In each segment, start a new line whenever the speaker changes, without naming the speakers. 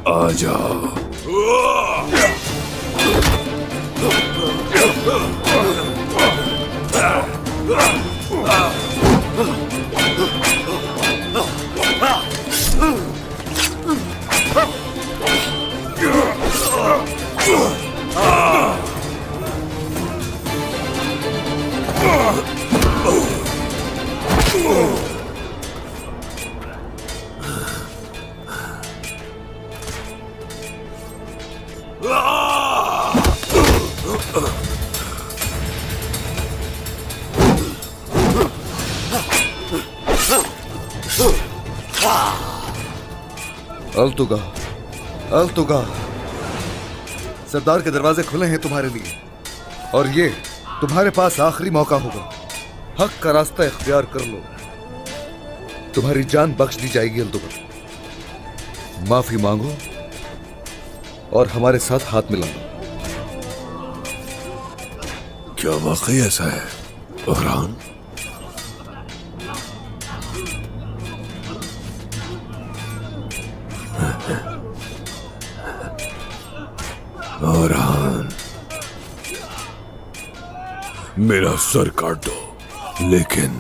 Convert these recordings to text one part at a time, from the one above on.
आ जाओ।
अल्तुगा, अल्तुगा, सरदार के दरवाजे खुले हैं तुम्हारे लिए और ये तुम्हारे पास आखिरी मौका होगा। हक का रास्ता इख्तियार कर लो, तुम्हारी जान बख्श दी जाएगी। अल्तुगा, माफी मांगो और हमारे साथ हाथ मिलाओ।
क्या वाकई ऐसा है ओहरान? ओहरान, मेरा सर काट दो, लेकिन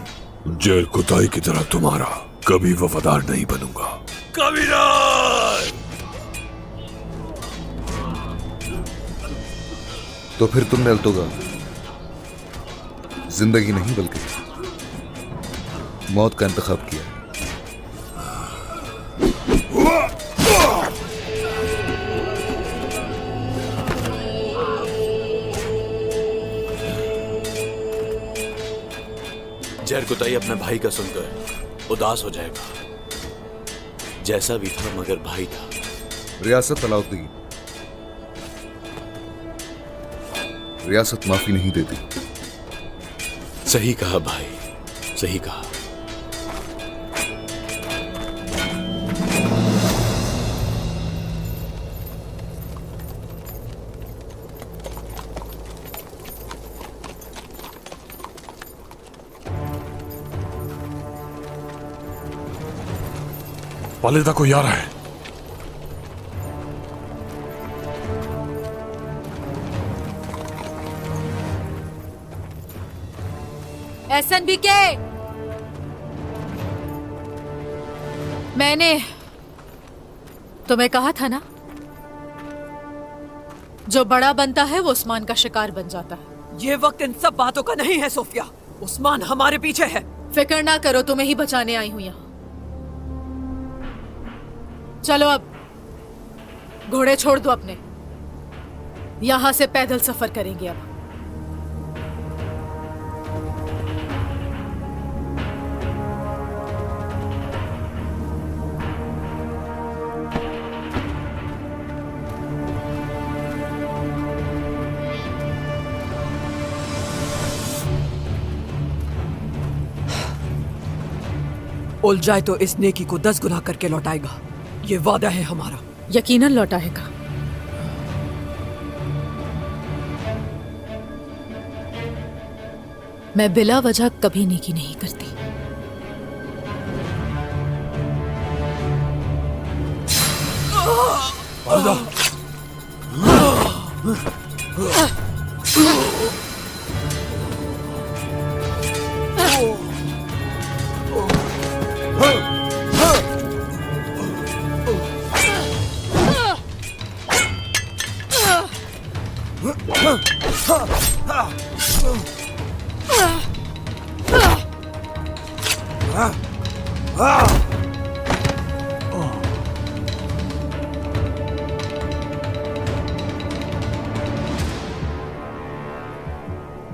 जैल कुताई की तरह तुम्हारा कभी वफादार नहीं बनूंगा। कभी नहीं।
तो फिर तुमने अल्तुगा जिंदगी नहीं बल्कि मौत का इंतखाब किया।
जरकुताई अपने भाई का सुनकर उदास हो जाएगा। जैसा भी था मगर भाई था।
रियासत अलाउद्दीन, रियासत माफी नहीं देती।
सही कहा भाई, सही कहा।
वालिदा को यार है।
SNBK, मैंने तुम्हें कहा था ना, जो बड़ा बनता है वो उस्मान का शिकार बन जाता है।
ये वक्त इन सब बातों का नहीं है सोफिया। उस्मान हमारे पीछे है।
फिक्र ना करो, तुम्हें ही बचाने आई हूं यहां। चलो अब घोड़े छोड़ दो अपने, यहां से पैदल सफर करेंगे अब।
उलझाए तो इस नेकी को 10 गुना करके लौटाएगा। ये वादा है हमारा।
यकीनन लौटाएगा। मैं बिला वजह कभी नेकी नहीं करती।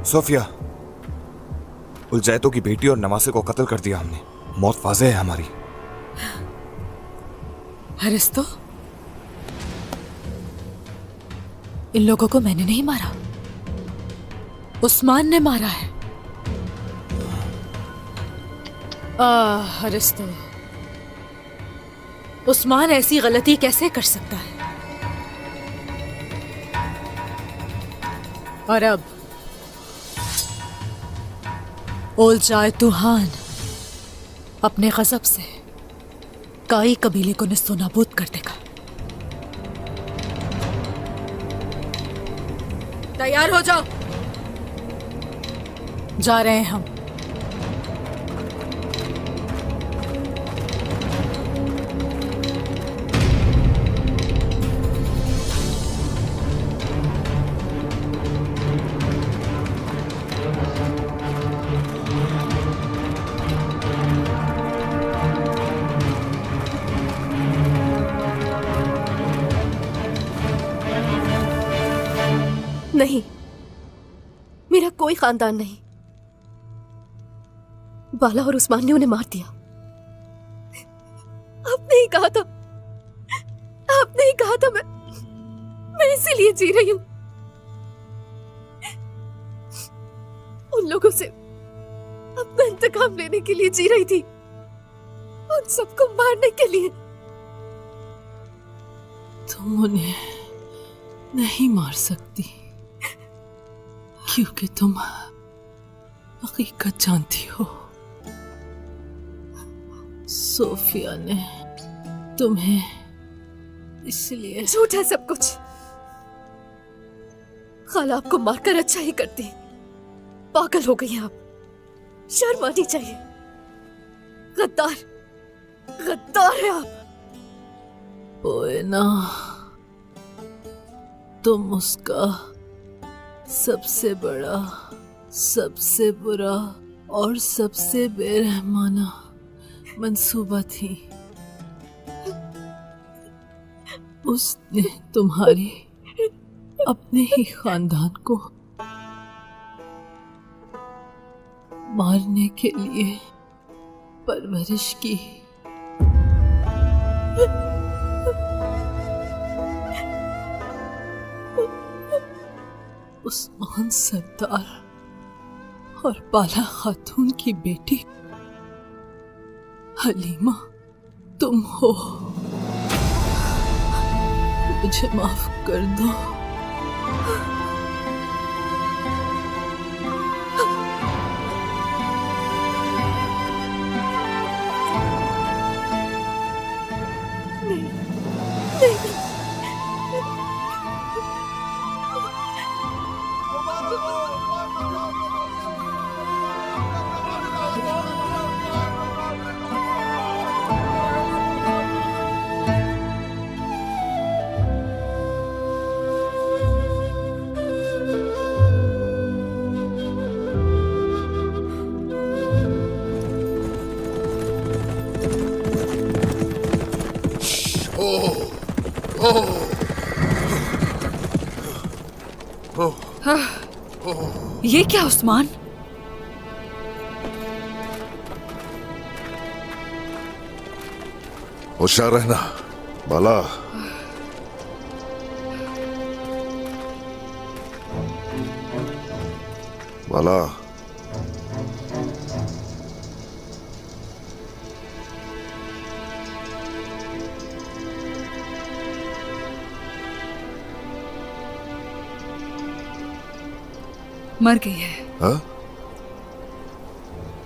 सोफिया, उलजैतो की बेटी और नवासे को कत्ल कर दिया हमने। मौत वाज़े है हमारी।
अरिस्तो, इन लोगों को मैंने नहीं मारा, उस्मान ने मारा है। अरिस्तो, उस्मान ऐसी गलती कैसे कर सकता है? और अब ओलजाए तुहान अपने गजब से काई कबीले को निस्तोनाबूद कर देगा। तैयार हो जाओ, जा रहे हैं हम।
नहीं, मेरा कोई खानदान नहीं। बाला और उस्मान ने उन्हें मार दिया। आपने ही कहा था, आपने ही कहा था मैं इसीलिए जी रही हूं, उन लोगों से अपना इंतकाम लेने के लिए जी रही थी, उन सबको मारने के लिए।
तुम उन्हें नहीं मार सकती क्योंकि तुम हकीकत जानती हो। सोफिया ने तुम्हें इसलिए।
झूठ है सब कुछ। खाला आपको मारकर अच्छा ही करती। पागल हो गई हैं आप, शर्म आनी चाहिए। गद्दार, गद्दार है आप।
ओए ना, तुम उसका सबसे बड़ा, सबसे बुरा और सबसे बेरहमाना मंसूबा थी। उसने तुम्हारी अपने ही खानदान को मारने के लिए परवरिश की। उस्मान सरदार और बाला खातून की बेटी हलीमा तुम हो। मुझे माफ कर दो।
ये क्या उस्मान?
होशियार रहना बाला। बाला,
मर गई है।
हाँ?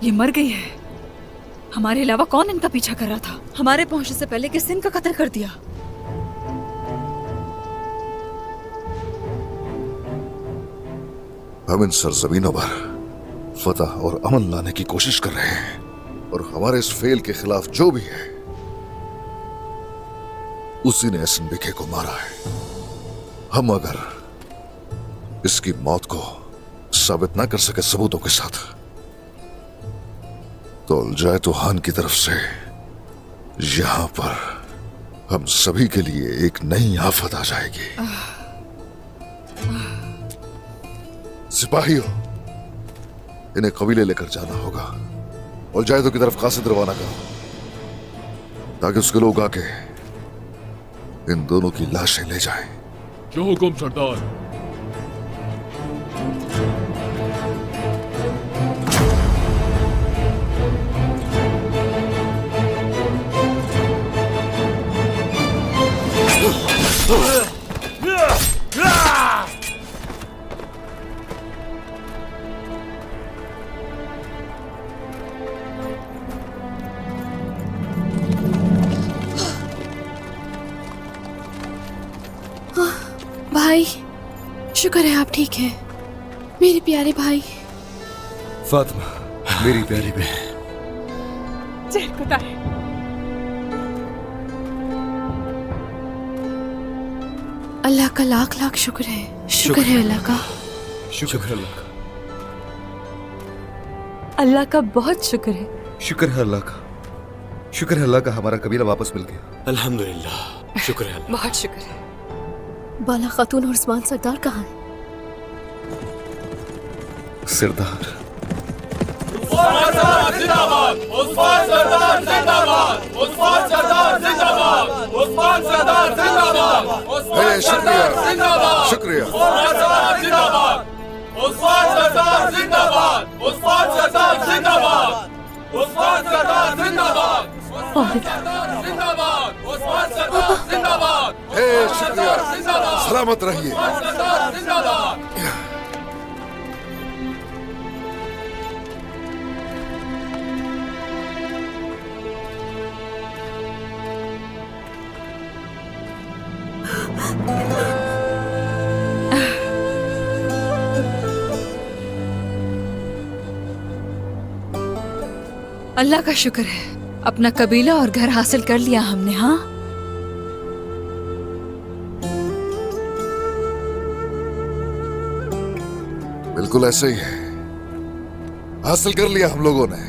ये मर गई है। हमारे अलावा कौन इनका पीछा कर रहा था? हमारे पहुंचने से पहले किसने इनका कत्ल कर दिया?
हम इन सरजमीनों पर फतह और अमन लाने की कोशिश कर रहे हैं, और हमारे इस फेल के खिलाफ जो भी है उसी ने एसएनबीके को मारा है। हम अगर इसकी मौत को साबित ना कर सके सबूतों के साथ, तो उलजायतो खान की तरफ से यहां पर हम सभी के लिए एक नई आफत आ जाएगी। सिपाहियों, इन्हें कबीले लेकर जाना होगा। उलजायतो की तरफ कासिद रवाना करो ताकि उसके लोग आके इन दोनों की लाशें ले जाएं।
जो हुकुम सरदार।
भाई, शुक्र है आप ठीक हैं मेरे प्यारे भाई।
फातिमा, मेरी प्यारी बहन।
जय खुदा है।
अल्लाह का लाख लाख शुक्र है, शुक्र है अल्लाह का।
शुक्र है अल्लाह का।
अल्लाह का बहुत शुक्र है।
शुक्र है अल्लाह का। शुक्र है अल्लाह का, हमारा कबीला वापस मिल गया।
अल्हम्दुलिल्लाह, शुक्र है अल्लाह।
बहुत शुक्र है।
बाला खातून और उस्मान सरदार कहाँ हैं?
सरदार शुक्रिया शुक्रिया। शुक्रिया, सलामत रहिए।
अल्लाह का शुक्र है, अपना कबीला और घर हासिल कर लिया हमने। हाँ,
बिल्कुल ऐसे ही है, हासिल कर लिया हम लोगों ने।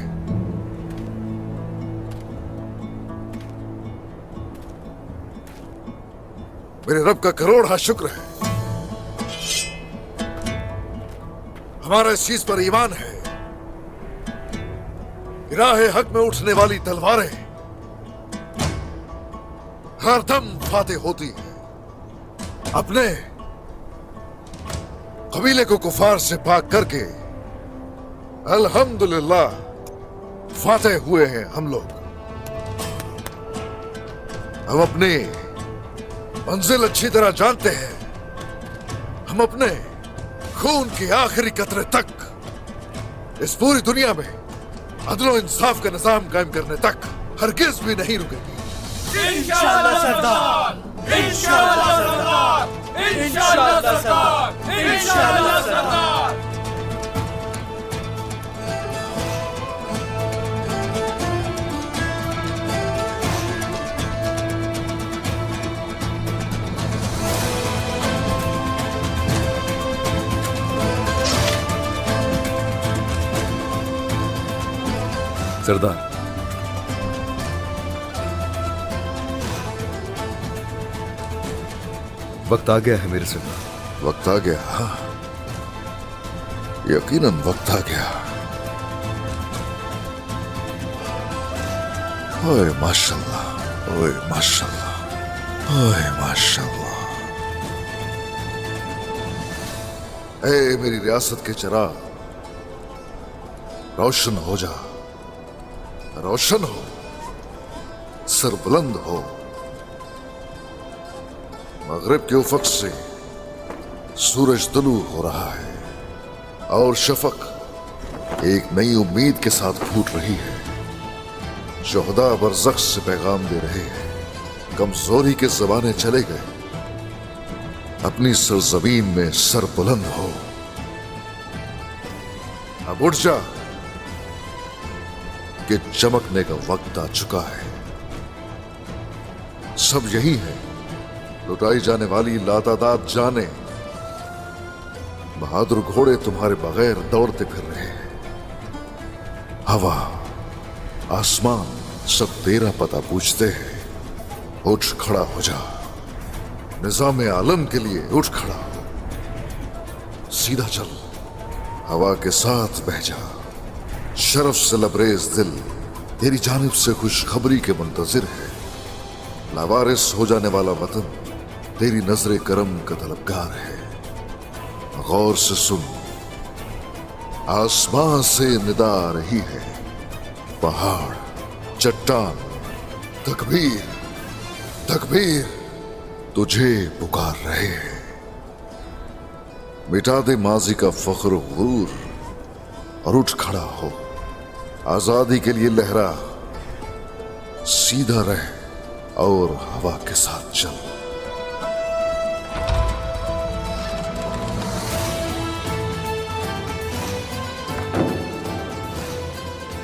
मेरे रब का करोड़ हा शुक्र है। हमारा इस चीज पर ईमान है, राह हक में उठने वाली तलवारें हर दम फाते होती है। अपने कबीले को कुफार से पाक करके अल्हम्दुलिल्लाह फाते हुए हैं हम लोग। हम अपनी मंजिल अच्छी तरह जानते हैं। हम अपने खून के आखिरी कतरे तक इस पूरी दुनिया में अदलो इंसाफ का निजाम कायम करने तक हरगिज भी नहीं रुकेंगे।
इंशाअल्लाह सरदार, इंशाअल्लाह सरदार, इंशाअल्लाह सरदार, इंशाअल्लाह सरदार।
सरदार, वक्त आ गया है मेरे सरदार। वक्त आ गया, हाँ, यकीनन वक्त आ गया। ओए माशाल्लाह, ओए माशाल्लाह, ओए माशाल्लाह। ए मेरी रियासत के चिराग, रोशन हो जा, रोशन हो, सरबुलंद हो। मगरिब के उफक से सूरज तुलू हो रहा है और शफक एक नई उम्मीद के साथ फूट रही है। शुहदा बरज़ख से पैगाम दे रहे हैं, कमजोरी के ज़माने चले गए, अपनी सरजमीन में सर बुलंद हो। अब उठ जा कि चमकने का वक्त आ चुका है। सब यही है, लुटाई जाने वाली लातादाद जाने, बहादुर घोड़े तुम्हारे बगैर दौड़ते फिर रहे हैं। हवा, आसमान सब तेरा पता पूछते हैं। उठ खड़ा हो जा, निजाम आलम के लिए उठ खड़ा हो। सीधा चल, हवा के साथ बह जा। शरफ से लबरेज दिल तेरी जानिब से खुशखबरी के मुंतजिर है। लावारिस हो जाने वाला वतन तेरी नजरे करम का तलबगार है। गौर से सुन, आसमां से निदा आ रही है। पहाड़, चट्टान, तकबीर, तकबीर तुझे पुकार रहे हैं। मिटा दे माजी का फख्र गुरूर और उठ खड़ा हो। आजादी के लिए लहरा, सीधा रह और हवा के साथ चल।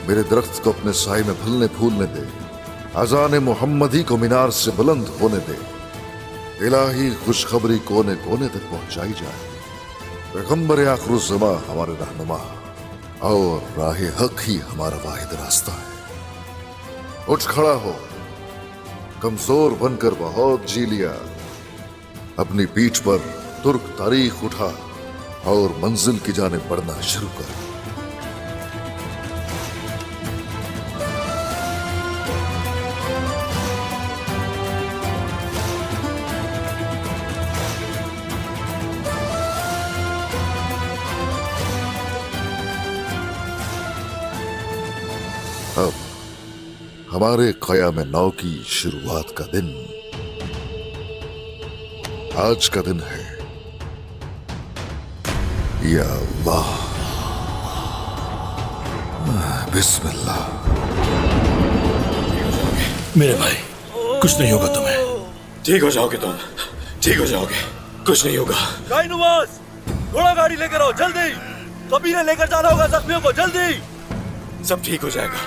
मेरे दरख्त को अपने साए में फलने फूलने दे, अजान मोहम्मदी को मीनार से बुलंद होने दे, इलाही खुशखबरी कोने कोने तक पहुंचाई जाए। पैगंबर आखिरुज़्ज़मा हमारे रहनुमा और राह हक ही हमारा वाहिद रास्ता है। उठ खड़ा हो, कमजोर बनकर बहुत जी लिया, अपनी पीठ पर तुर्क तारीख उठा और मंजिल की जानिब बढ़ना शुरू कर। अब हमारे क़याम नौ की शुरुआत का दिन आज का दिन है। या अल्लाह, बिस्मिल्लाह।
मेरे भाई, कुछ नहीं होगा तुम्हें।
ठीक हो जाओगे तुम, ठीक हो जाओगे, कुछ नहीं होगा।
गाइनुवास, घोड़ा गाड़ी लेकर आओ जल्दी। कबीले लेकर जाना होगा जख्मियों को जल्दी।
सब ठीक हो जाएगा,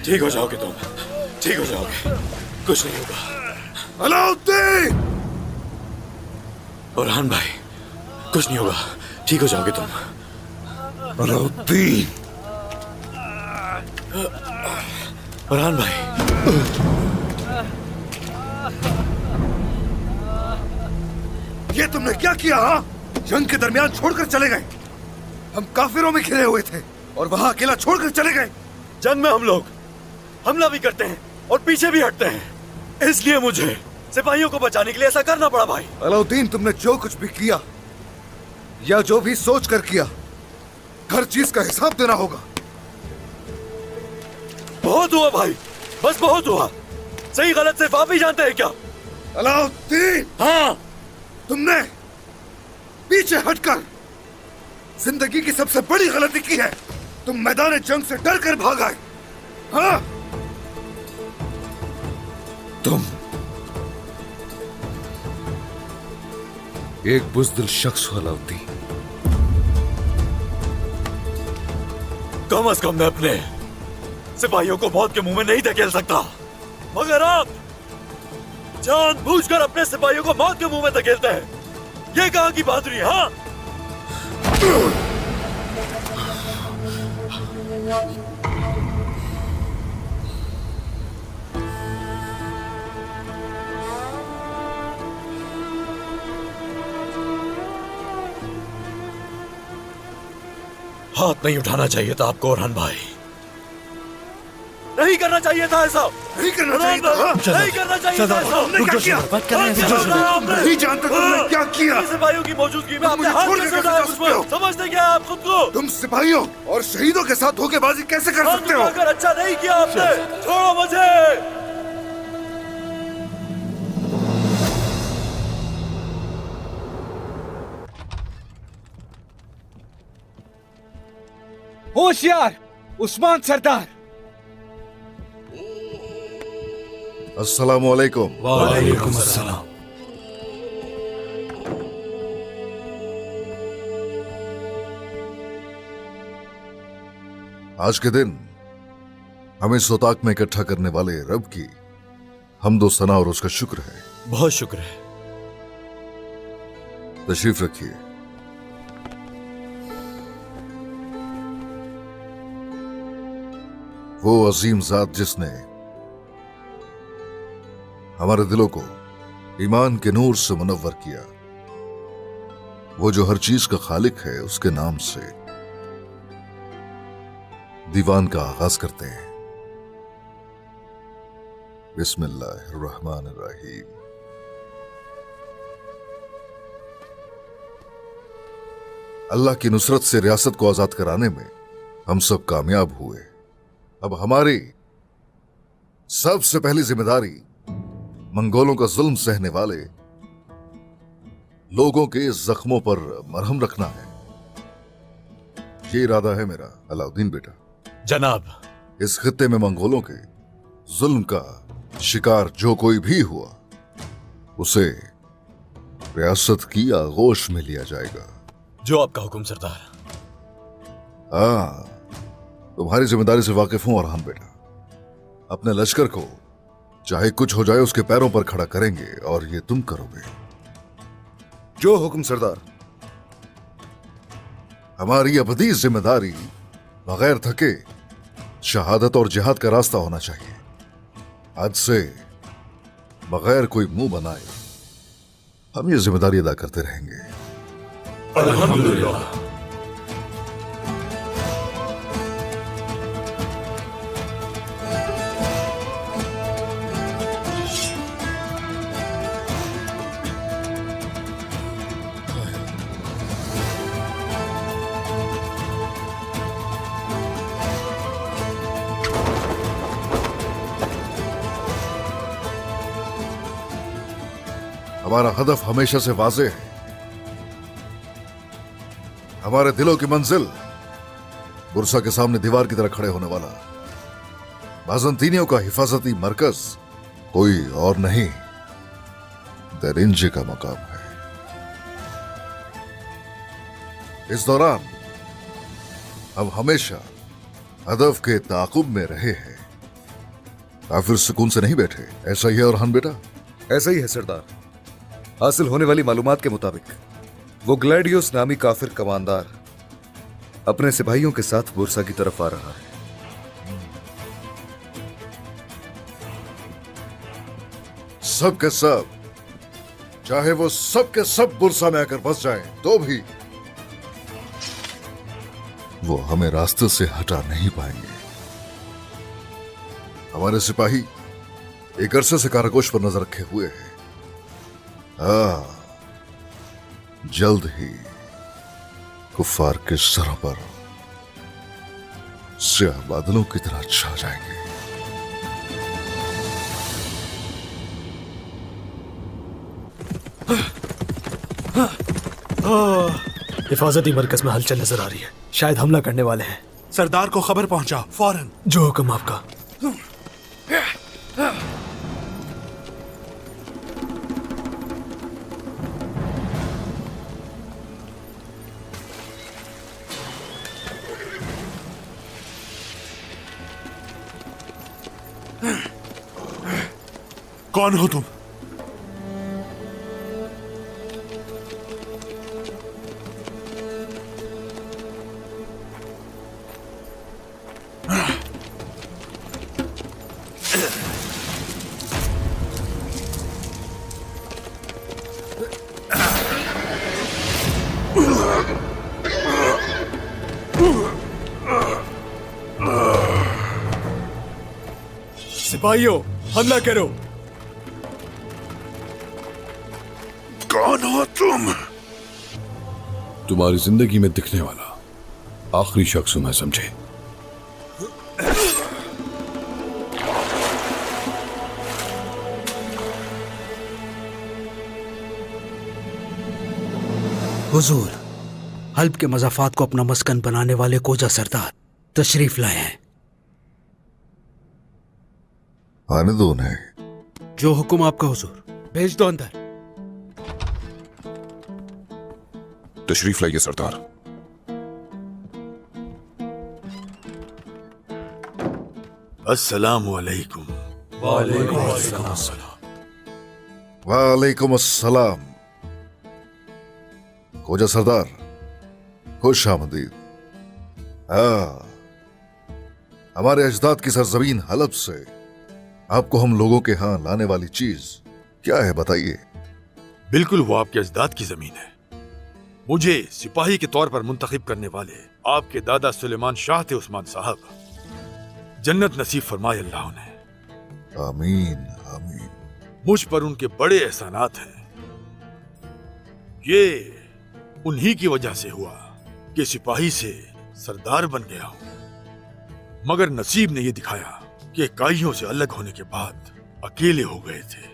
ठीक हो जाओगे तुम, ठीक हो जाओगे, कुछ नहीं होगा।
अलाउद्दीन!
बुरहान भाई, कुछ नहीं होगा, ठीक हो जाओगे तुम।
अलाउद्दीन!
बुरहान भाई,
ये तुमने क्या किया? हाँ? जंग के दरमियान छोड़कर चले गए। हम काफिरों में घिरे हुए थे और वहां अकेला छोड़कर चले गए।
जंग में हम लोग हमला भी करते हैं और पीछे भी हटते हैं, इसलिए मुझे सिपाहियों को बचाने के लिए ऐसा करना पड़ा भाई।
अलाउद्दीन, तुमने जो कुछ भी किया या जो भी सोच कर किया, हर चीज का हिसाब देना होगा।
बहुत हुआ भाई, बस बहुत हुआ। सही गलत सिर्फ आप ही जानते हैं क्या?
अलाउद्दीन!
हाँ,
तुमने पीछे हटकर जिंदगी की सबसे बड़ी गलती की है। तुम मैदान जंग से डर कर भाग आए। हाँ? तुम एक बुज़दिल शख्स हो अलाउद्दीन।
कम से कम मैं अपने सिपाहियों को मौत के मुंह में नहीं धकेल सकता, मगर आप जानबूझकर अपने सिपाहियों को मौत के मुंह में धकेलते हैं। ये कहां की बहादुरी है? हाँ? हाथ नहीं उठाना चाहिए था आपको बुरहान भाई, नहीं करना चाहिए था ऐसा,
नहीं करना चाहिए था। हाँ?
नहीं करना चाहिए था ऐसा।
तुमने क्या किया? नहीं जानते तुमने क्या किया।
सिपाहियों की मौजूदगी में
तुम
आपने
मुझे
हाथ
छोड़
कैसे
के
उठाया
कैसे
मुझ
जा सकते हो?
पर? समझते क्या आप खुद को?
तुम सिपाहियों और शहीदों के साथ धोखेबाजी कैसे कर सकते हो?
अगर अच्छा नहीं किया आपने, छोड़ो मुझे।
होशियार उस्मान सरदार।
अस्सलामु अलैकुम।
वालेकुम अस्सलाम।
आज के दिन हमें सोताक में इकट्ठा करने वाले रब की हम्दो सना और उसका शुक्र है।
बहुत शुक्र है।
तशरीफ रखिए। वो अजीम जात जिसने हमारे दिलों को ईमान के नूर से मुनव्वर किया, वो जो हर चीज का खालिक है, उसके नाम से दीवान का आगाज करते हैं। बिस्मिल्लाहिर्रहमानिर्रहीम। अल्लाह की नुसरत से रियासत को आजाद कराने में हम सब कामयाब हुए। अब हमारी सबसे पहली जिम्मेदारी मंगोलों का जुल्म सहने वाले लोगों के जख्मों पर मरहम रखना है। ये इरादा है मेरा अलाउद्दीन बेटा।
जनाब,
इस खित्ते में मंगोलों के जुल्म का शिकार जो कोई भी हुआ, उसे रियासत की आगोश में लिया जाएगा।
जो आपका हुक्म सरदार।
हाँ, तुम्हारी जिम्मेदारी से वाकिफ हूं अरहान बेटा। अपने लश्कर को चाहे कुछ हो जाए उसके पैरों पर खड़ा करेंगे और ये तुम करोगे। जो हुक्म सरदार। हमारी अबदी जिम्मेदारी बगैर थके शहादत और जिहाद का रास्ता होना चाहिए। आज से बगैर कोई मुंह बनाए हम ये जिम्मेदारी अदा करते रहेंगे।
अल्हम्दुलिल्लाह।
हमारा हदफ हमेशा से वाज़ेह है। हमारे दिलों की मंजिल बुरसा के सामने दीवार की तरह खड़े होने वाला बाज़ंतीनियों का हिफाजती मरकज कोई और नहीं दरिंजे का मकाम है। इस दौरान हम हमेशा हदफ के ताकुब में रहे हैं, काफिर सुकून से नहीं बैठे। ऐसा ही है अरहान बेटा?
ऐसा ही है सरदार। हासिल होने वाली मालूमात के मुताबिक वो ग्लैडियोस नामी काफिर कमांडर अपने सिपाहियों के साथ बुरसा की तरफ आ रहा है।
सब के सब, चाहे वो सब के सब बुरसा में आकर बस जाएं, तो भी वो हमें रास्ते से हटा नहीं पाएंगे। हमारे सिपाही एक अरसे से काराकोश पर नजर रखे हुए हैं। जल्द ही कुफ्फार के सरों पर स्याह बादलों की तरह छा जाएंगे।
हिफाजती मरकज में हलचल नजर आ रही है। शायद हमला करने वाले हैं।
सरदार को खबर पहुंचा फौरन।
जो हुक्म आपका।
कौन हो तुम?
सिपाहियों, हमला करो।
कौन हो तुम?
तुम्हारी जिंदगी में दिखने वाला आखिरी शख्स हूं मैं, समझे?
हुजूर, हल्ब के मज़ाफात को अपना मस्कन बनाने वाले कोजा सरदार तशरीफ लाए हैं।
आने दो उन्हें।
जो हुक्म आपका हुजूर। भेज दो अंदर।
तशरीफ लाइए सरदार।
अस्सलामु अलैकुम।
वालेकुम अस्सलाम। कोजा सरदार, खुश आमदीद। हमारे अजदाद की सरजमीन हलब से आपको हम लोगों के यहां लाने वाली चीज क्या है, बताइए।
बिल्कुल वो आपके अजदाद की जमीन है। मुझे सिपाही के तौर पर मुंतखब करने वाले आपके दादा सुलेमान शाह थे उस्मान साहब। जन्नत नसीब फरमाए अल्लाह उन्हें।
आमीन आमीन।
मुझ पर उनके बड़े एहसानात हैं। ये उन्हीं की वजह से हुआ कि सिपाही से सरदार बन गया हूं। मगर नसीब ने यह दिखाया कि इकाइयों से अलग होने के बाद अकेले हो गए थे।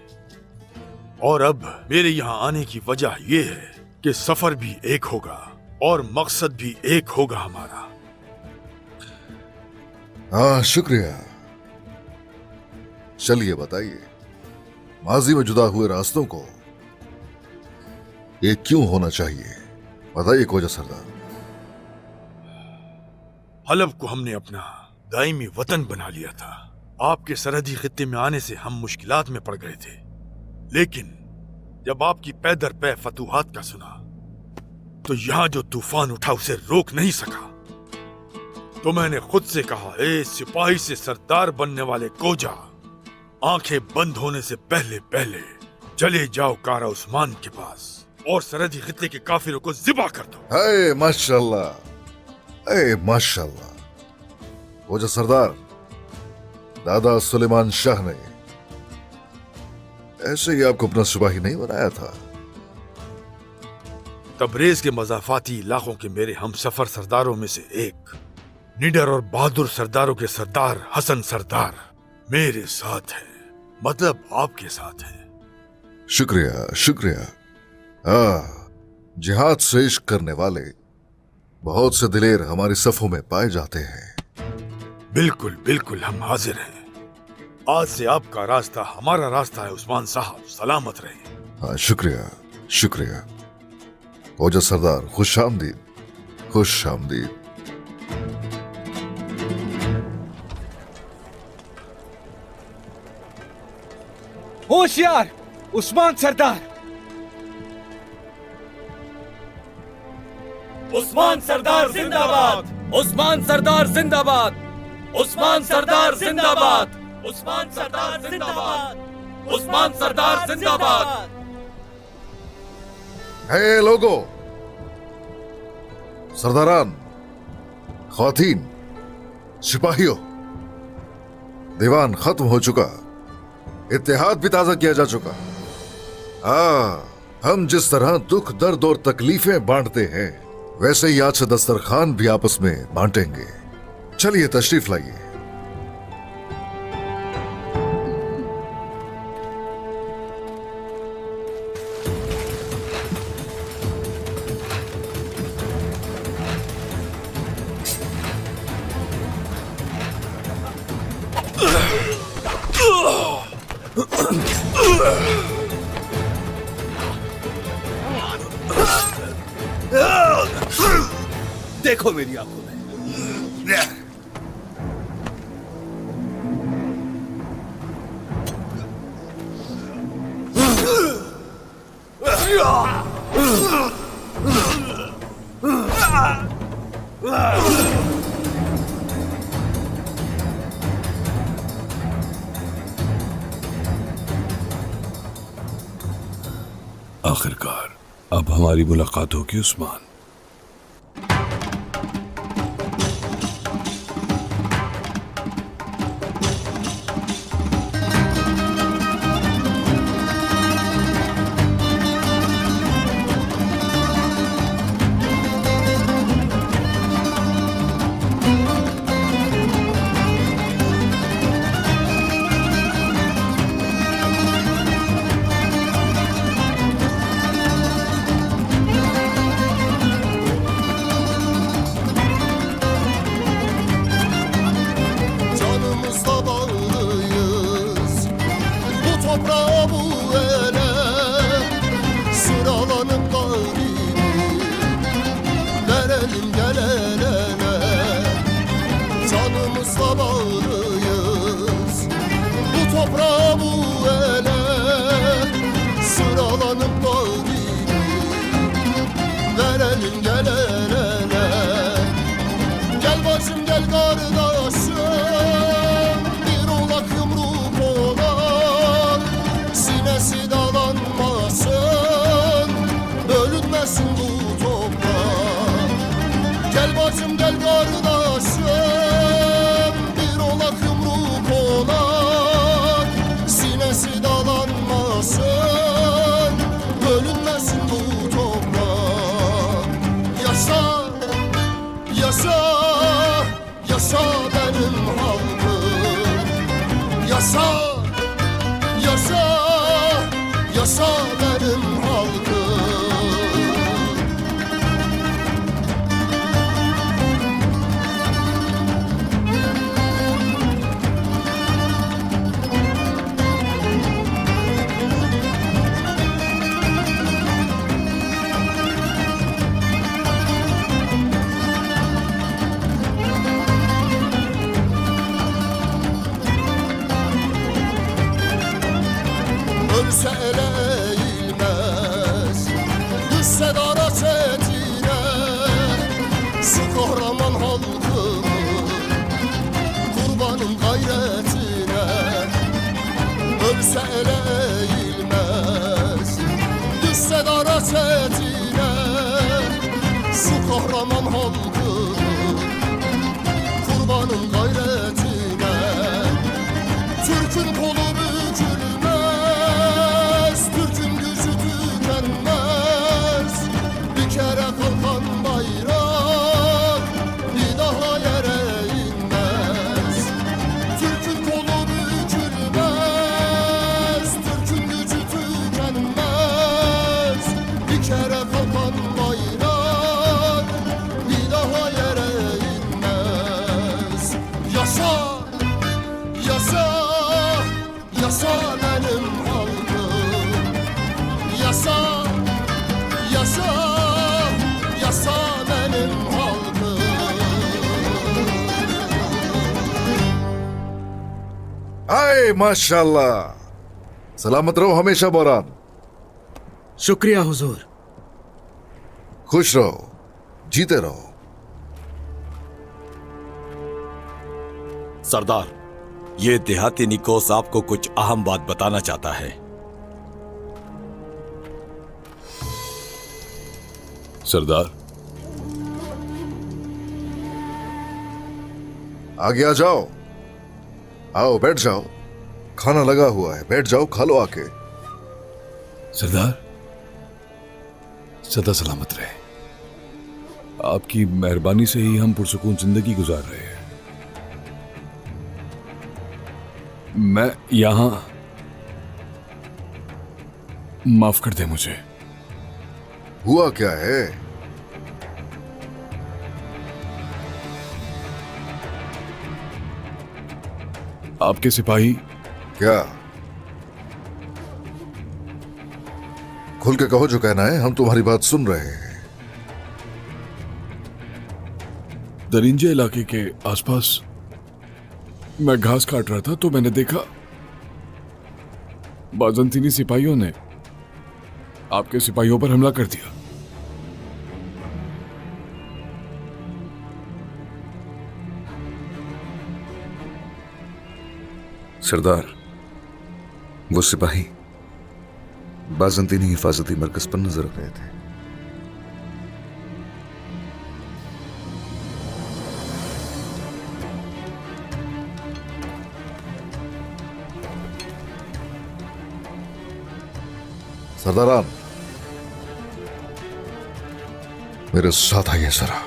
और अब मेरे यहाँ आने की वजह यह है कि सफर भी एक होगा और मकसद भी एक होगा हमारा।
हाँ, शुक्रिया। चलिए बताइए, माजी में जुदा हुए रास्तों को ये क्यों होना चाहिए, बताइए कोजा सरदार।
हलब को हमने अपना दायमी वतन बना लिया था। आपके सरहदी खित्ते में आने से हम मुश्किलात में पड़ गए थे, लेकिन जब आपकी पै दर पै फतूहात का सुना तो यहाँ जो तूफान उठा उसे रोक नहीं सका। तो मैंने खुद से कहा, ए सिपाही से सरदार बनने वाले कोजा, आंखें बंद होने से पहले पहले चले जाओ कारा उस्मान के पास और सरहदी खित्ते के काफिरों को जिबा कर दो।
हाय माशाल्लाह, ए माशाल्लाह। वो जो सरदार दादा सुलेमान शाह ने ऐसे ही आपको अपना सिपाही नहीं बनाया था।
तबरेज के मजाफाती इलाकों के मेरे हमसफर सरदारों में से एक, निडर और बहादुर सरदारों के सरदार हसन सरदार मेरे साथ है, मतलब आपके साथ है।
शुक्रिया शुक्रिया। हाँ, जिहाद से इश्क करने वाले बहुत से दिलेर हमारी सफों में पाए जाते हैं।
बिल्कुल बिल्कुल, हम हाजिर हैं। आज से आपका रास्ता हमारा रास्ता है उस्मान साहब, सलामत रहे।
हाँ, शुक्रिया शुक्रिया। ओजा सरदार, खुश आमदीद, खुश आमदीद।
होशियार उस्मान सरदार।
उस्मान सरदार जिंदाबाद, उस्मान सरदार जिंदाबाद, उस्मान सरदार जिंदाबाद, उस्मान सरदार जिंदाबाद, उस्मान सरदार जिंदाबाद।
हे लोगो, सरदारान, ख्वातीन, सिपाहियों, दीवान खत्म हो चुका, इत्तेहाद भी ताजा किया जा चुका। हम जिस तरह दुख, दर्द और तकलीफें बांटते हैं, वैसे ही आज से दस्तरखान भी आपस में बांटेंगे। चलिए तशरीफ लाइए।
देखो मेरी आंखों में।
आखिरकार अब हमारी मुलाकात होगी Usman.
Ölse ele eğilmez, düşse dara çetine. Şu kahraman halkımın kurbanın gayretine. Ölse ele eğilmez, düşse dara çetine. Şu kahraman halkımın kurbanın gayretine. Türk'ün kolu bükülmez, Türk'ün gücü tükenmez. Bir kere kalkan bayrak bir daha yere inmez. Türk'ün kolu bükülmez, Türk'ün gücü tükenmez. Bir kere kalkan bayrak bir daha yere inmez. Yaşa, yaşa, yaşa benim halkım. Yaşa, yaşa, yaşa benim halkım.
हाय माशाल्लाह। सलामत रहो हमेशा बौरान।
शुक्रिया हुजूर।
खुश रहो, जीते रहो।
सरदार, ये देहाती निकोस आपको कुछ अहम बात बताना चाहता है।
सरदार,
आगे आ जाओ। आओ बैठ जाओ, खाना लगा हुआ है, बैठ जाओ, खा लो आके।
सरदार, सदा सलामत रहे। आपकी मेहरबानी से ही हम पुरसुकून जिंदगी गुजार रहे हैं। मैं यहां, माफ कर दे मुझे।
हुआ क्या है?
आपके सिपाही।
क्या? खुल के कहो जो कहना है, हम तुम्हारी बात सुन रहे हैं।
दरिंजे इलाके के आसपास मैं घास काट रहा था तो मैंने देखा बाजंतीनी सिपाहियों ने आपके सिपाहियों पर हमला कर दिया।
सरदार, वो सिपाही बाजंतीनी हिफाजती मरकज पर नजर रखे थे। सरदारान, मेरे साथ आइए जरा।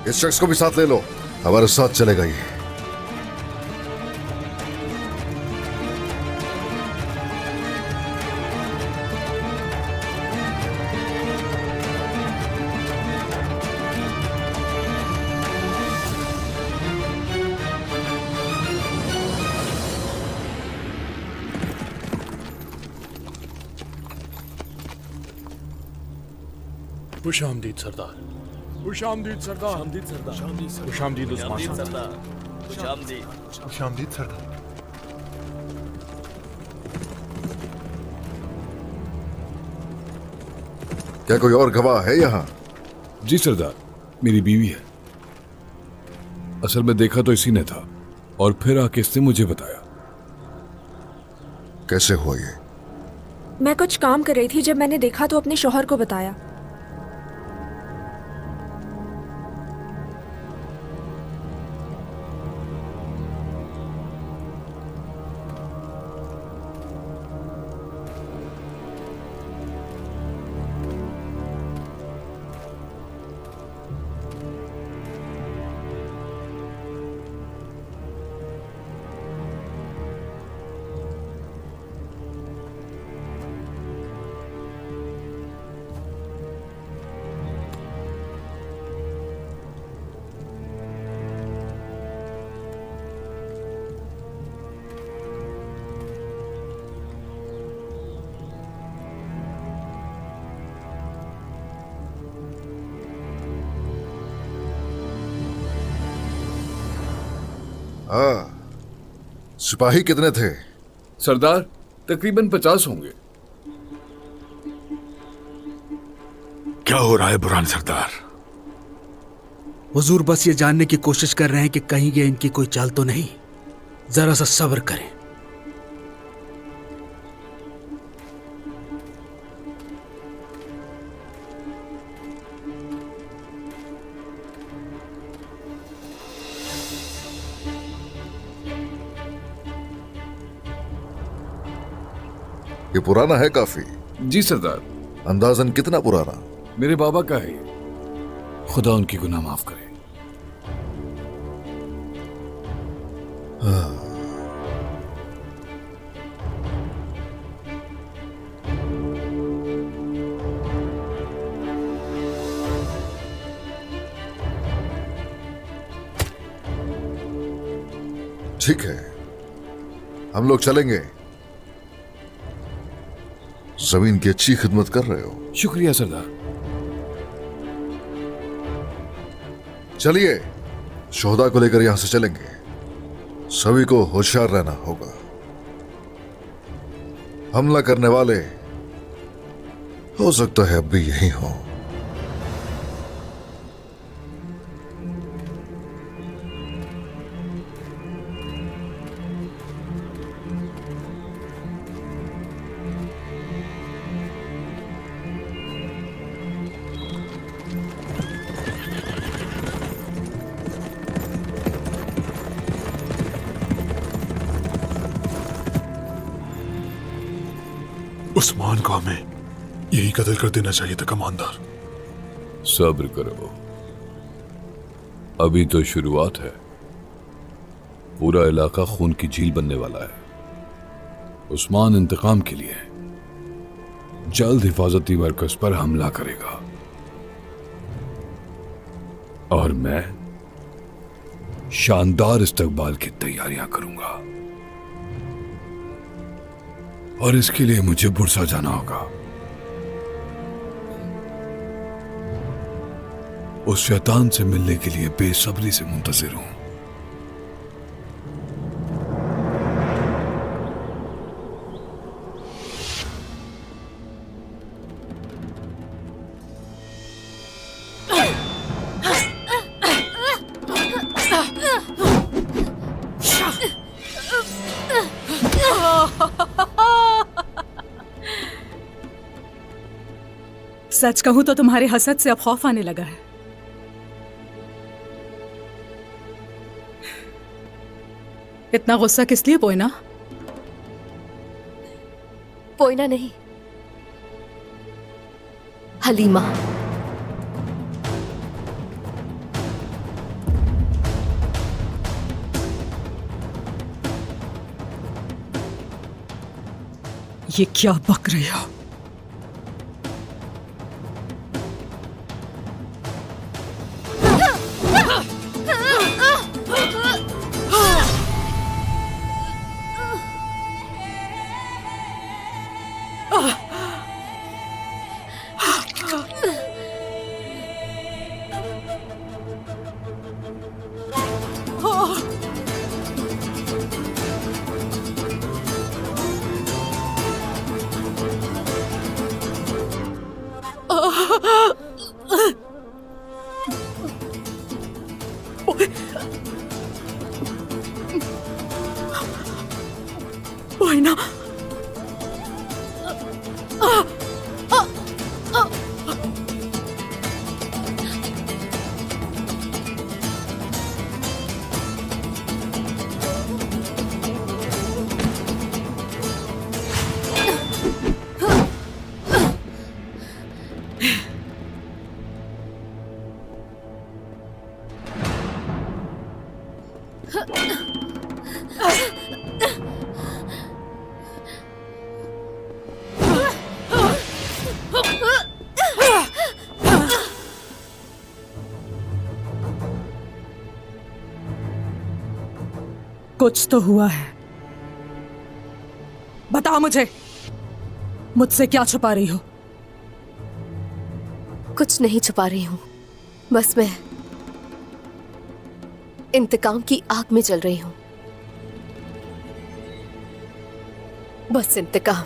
इस शख्स को भी साथ ले लो, हमारे साथ चलेगा ये।
खुशामदीद सरदार। खुशामदीद सरदार। खुशामदीद सरदार। खुशामदीद उस्मान सरदार। खुशामदीद। खुशामदीद सरदार।
क्या कोई और गवाह है यहाँ?
जी सरदार, मेरी बीवी है। असल में देखा तो इसी ने था और फिर आके इसने मुझे बताया।
कैसे हुआ ये?
मैं कुछ काम कर रही थी, जब मैंने देखा तो अपने शौहर को बताया।
हाँ, सिपाही कितने थे?
सरदार तकरीबन 50 होंगे।
क्या हो रहा है बुरहान सरदार?
हुजूर बस ये जानने की कोशिश कर रहे हैं कि कहीं ये इनकी कोई चाल तो नहीं। जरा सा सब्र करें।
ये पुराना है काफी।
जी सरदार।
अंदाजन कितना पुराना?
मेरे बाबा का है ये। खुदा उनकी गुनाह माफ करे।
हाँ। ठीक है, हम लोग चलेंगे। जमीन की अच्छी खिदमत कर रहे हो।
शुक्रिया सरदार।
चलिए, शोहदा को लेकर यहां से चलेंगे। सभी को होशियार रहना होगा। हमला करने वाले हो सकता है अब भी यही हो।
उस्मान को हमें यही कत्ल कर देना चाहिए था कमांडर।
सब्र करो, अभी तो शुरुआत है। पूरा इलाका खून की झील बनने वाला है। उस्मान इंतकाम के लिए जल्द हिफाजती मरकज पर हमला करेगा और मैं शानदार इस्तकबाल की तैयारियां करूंगा। और इसके लिए मुझे बुरसा जाना होगा। उस शैतान से मिलने के लिए बेसब्री से मुंतजिर हूं।
सच कहूं तो तुम्हारे हसद से अब खौफ आने लगा है। इतना गुस्सा किस लिए पोइना?
पोइना नहीं, हलीमा।
ये क्या बक रही हो? पोइना, कुछ तो हुआ है। बताओ मुझे, मुझसे क्या छुपा रही हो?
कुछ नहीं छुपा रही हूं, बस मैं इंतकाम की आग में जल रही हूं। बस इंतकाम।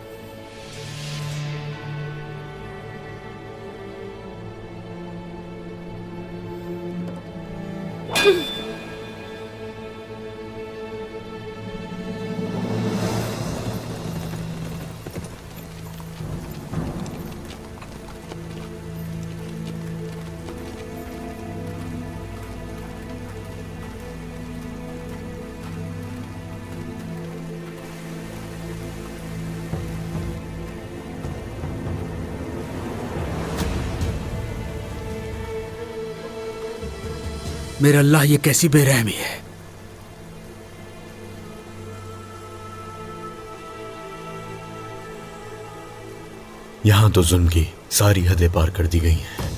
मेरा अल्लाह, ये कैसी बेरहमी है।
यहां तो जुल्म की सारी हदें पार कर दी गई हैं।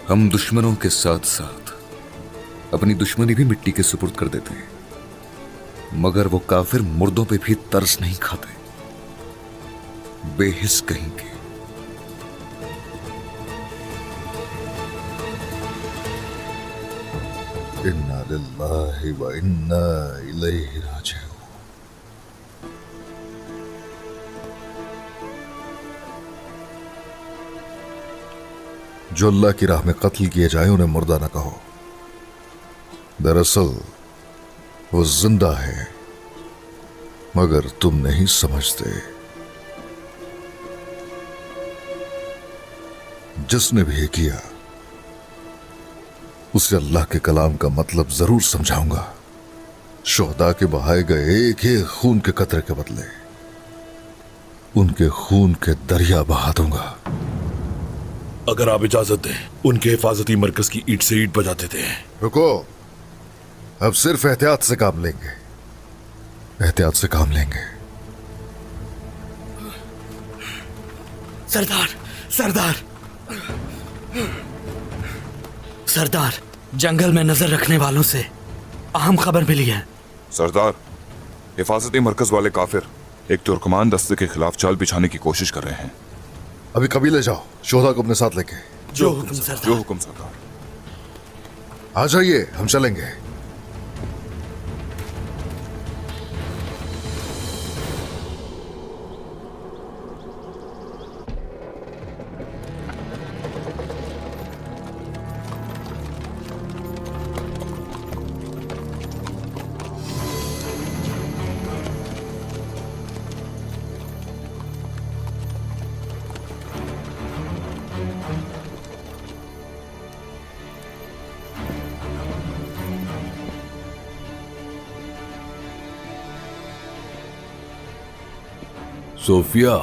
हम दुश्मनों के साथ साथ अपनी दुश्मनी भी मिट्टी के सुपुर्द कर देते हैं, मगर वो काफिर मुर्दों पे भी तरस नहीं खाते। बेहिस कहेंगे। इन्ना लिल्लाहि व इन्ना इलैहि राजिऊन। जो अल्लाह की राह में कत्ल किए जाए उन्हें मुर्दा न कहो। दरअसल वो जिंदा है, मगर तुम नहीं समझते। जिसने भी ये किया उसे अल्लाह के कलाम का मतलब जरूर समझाऊंगा। शोहदा के बहाए गए एक एक खून के कतरे के बदले उनके खून के दरिया बहा दूंगा।
अगर आप इजाजत दें, उनके हिफाजती मरकज की ईंट से ईंट बजा देते हैं।
रुको, अब सिर्फ एहतियात से काम लेंगे, एहतियात से काम लेंगे।
सरदार, सरदार, सरदार, जंगल में नजर रखने वालों से अहम खबर मिली है।
सरदार, हिफाजती मरकज वाले काफिर एक तुर्कमान दस्ते के खिलाफ चाल बिछाने की कोशिश कर रहे हैं।
अभी कबीले जाओ, शोहदा को अपने साथ लेके।
जो हुक्म सरदार।
जो हुक्म सरदार।
आ जाइए, हम चलेंगे।
सोफिया,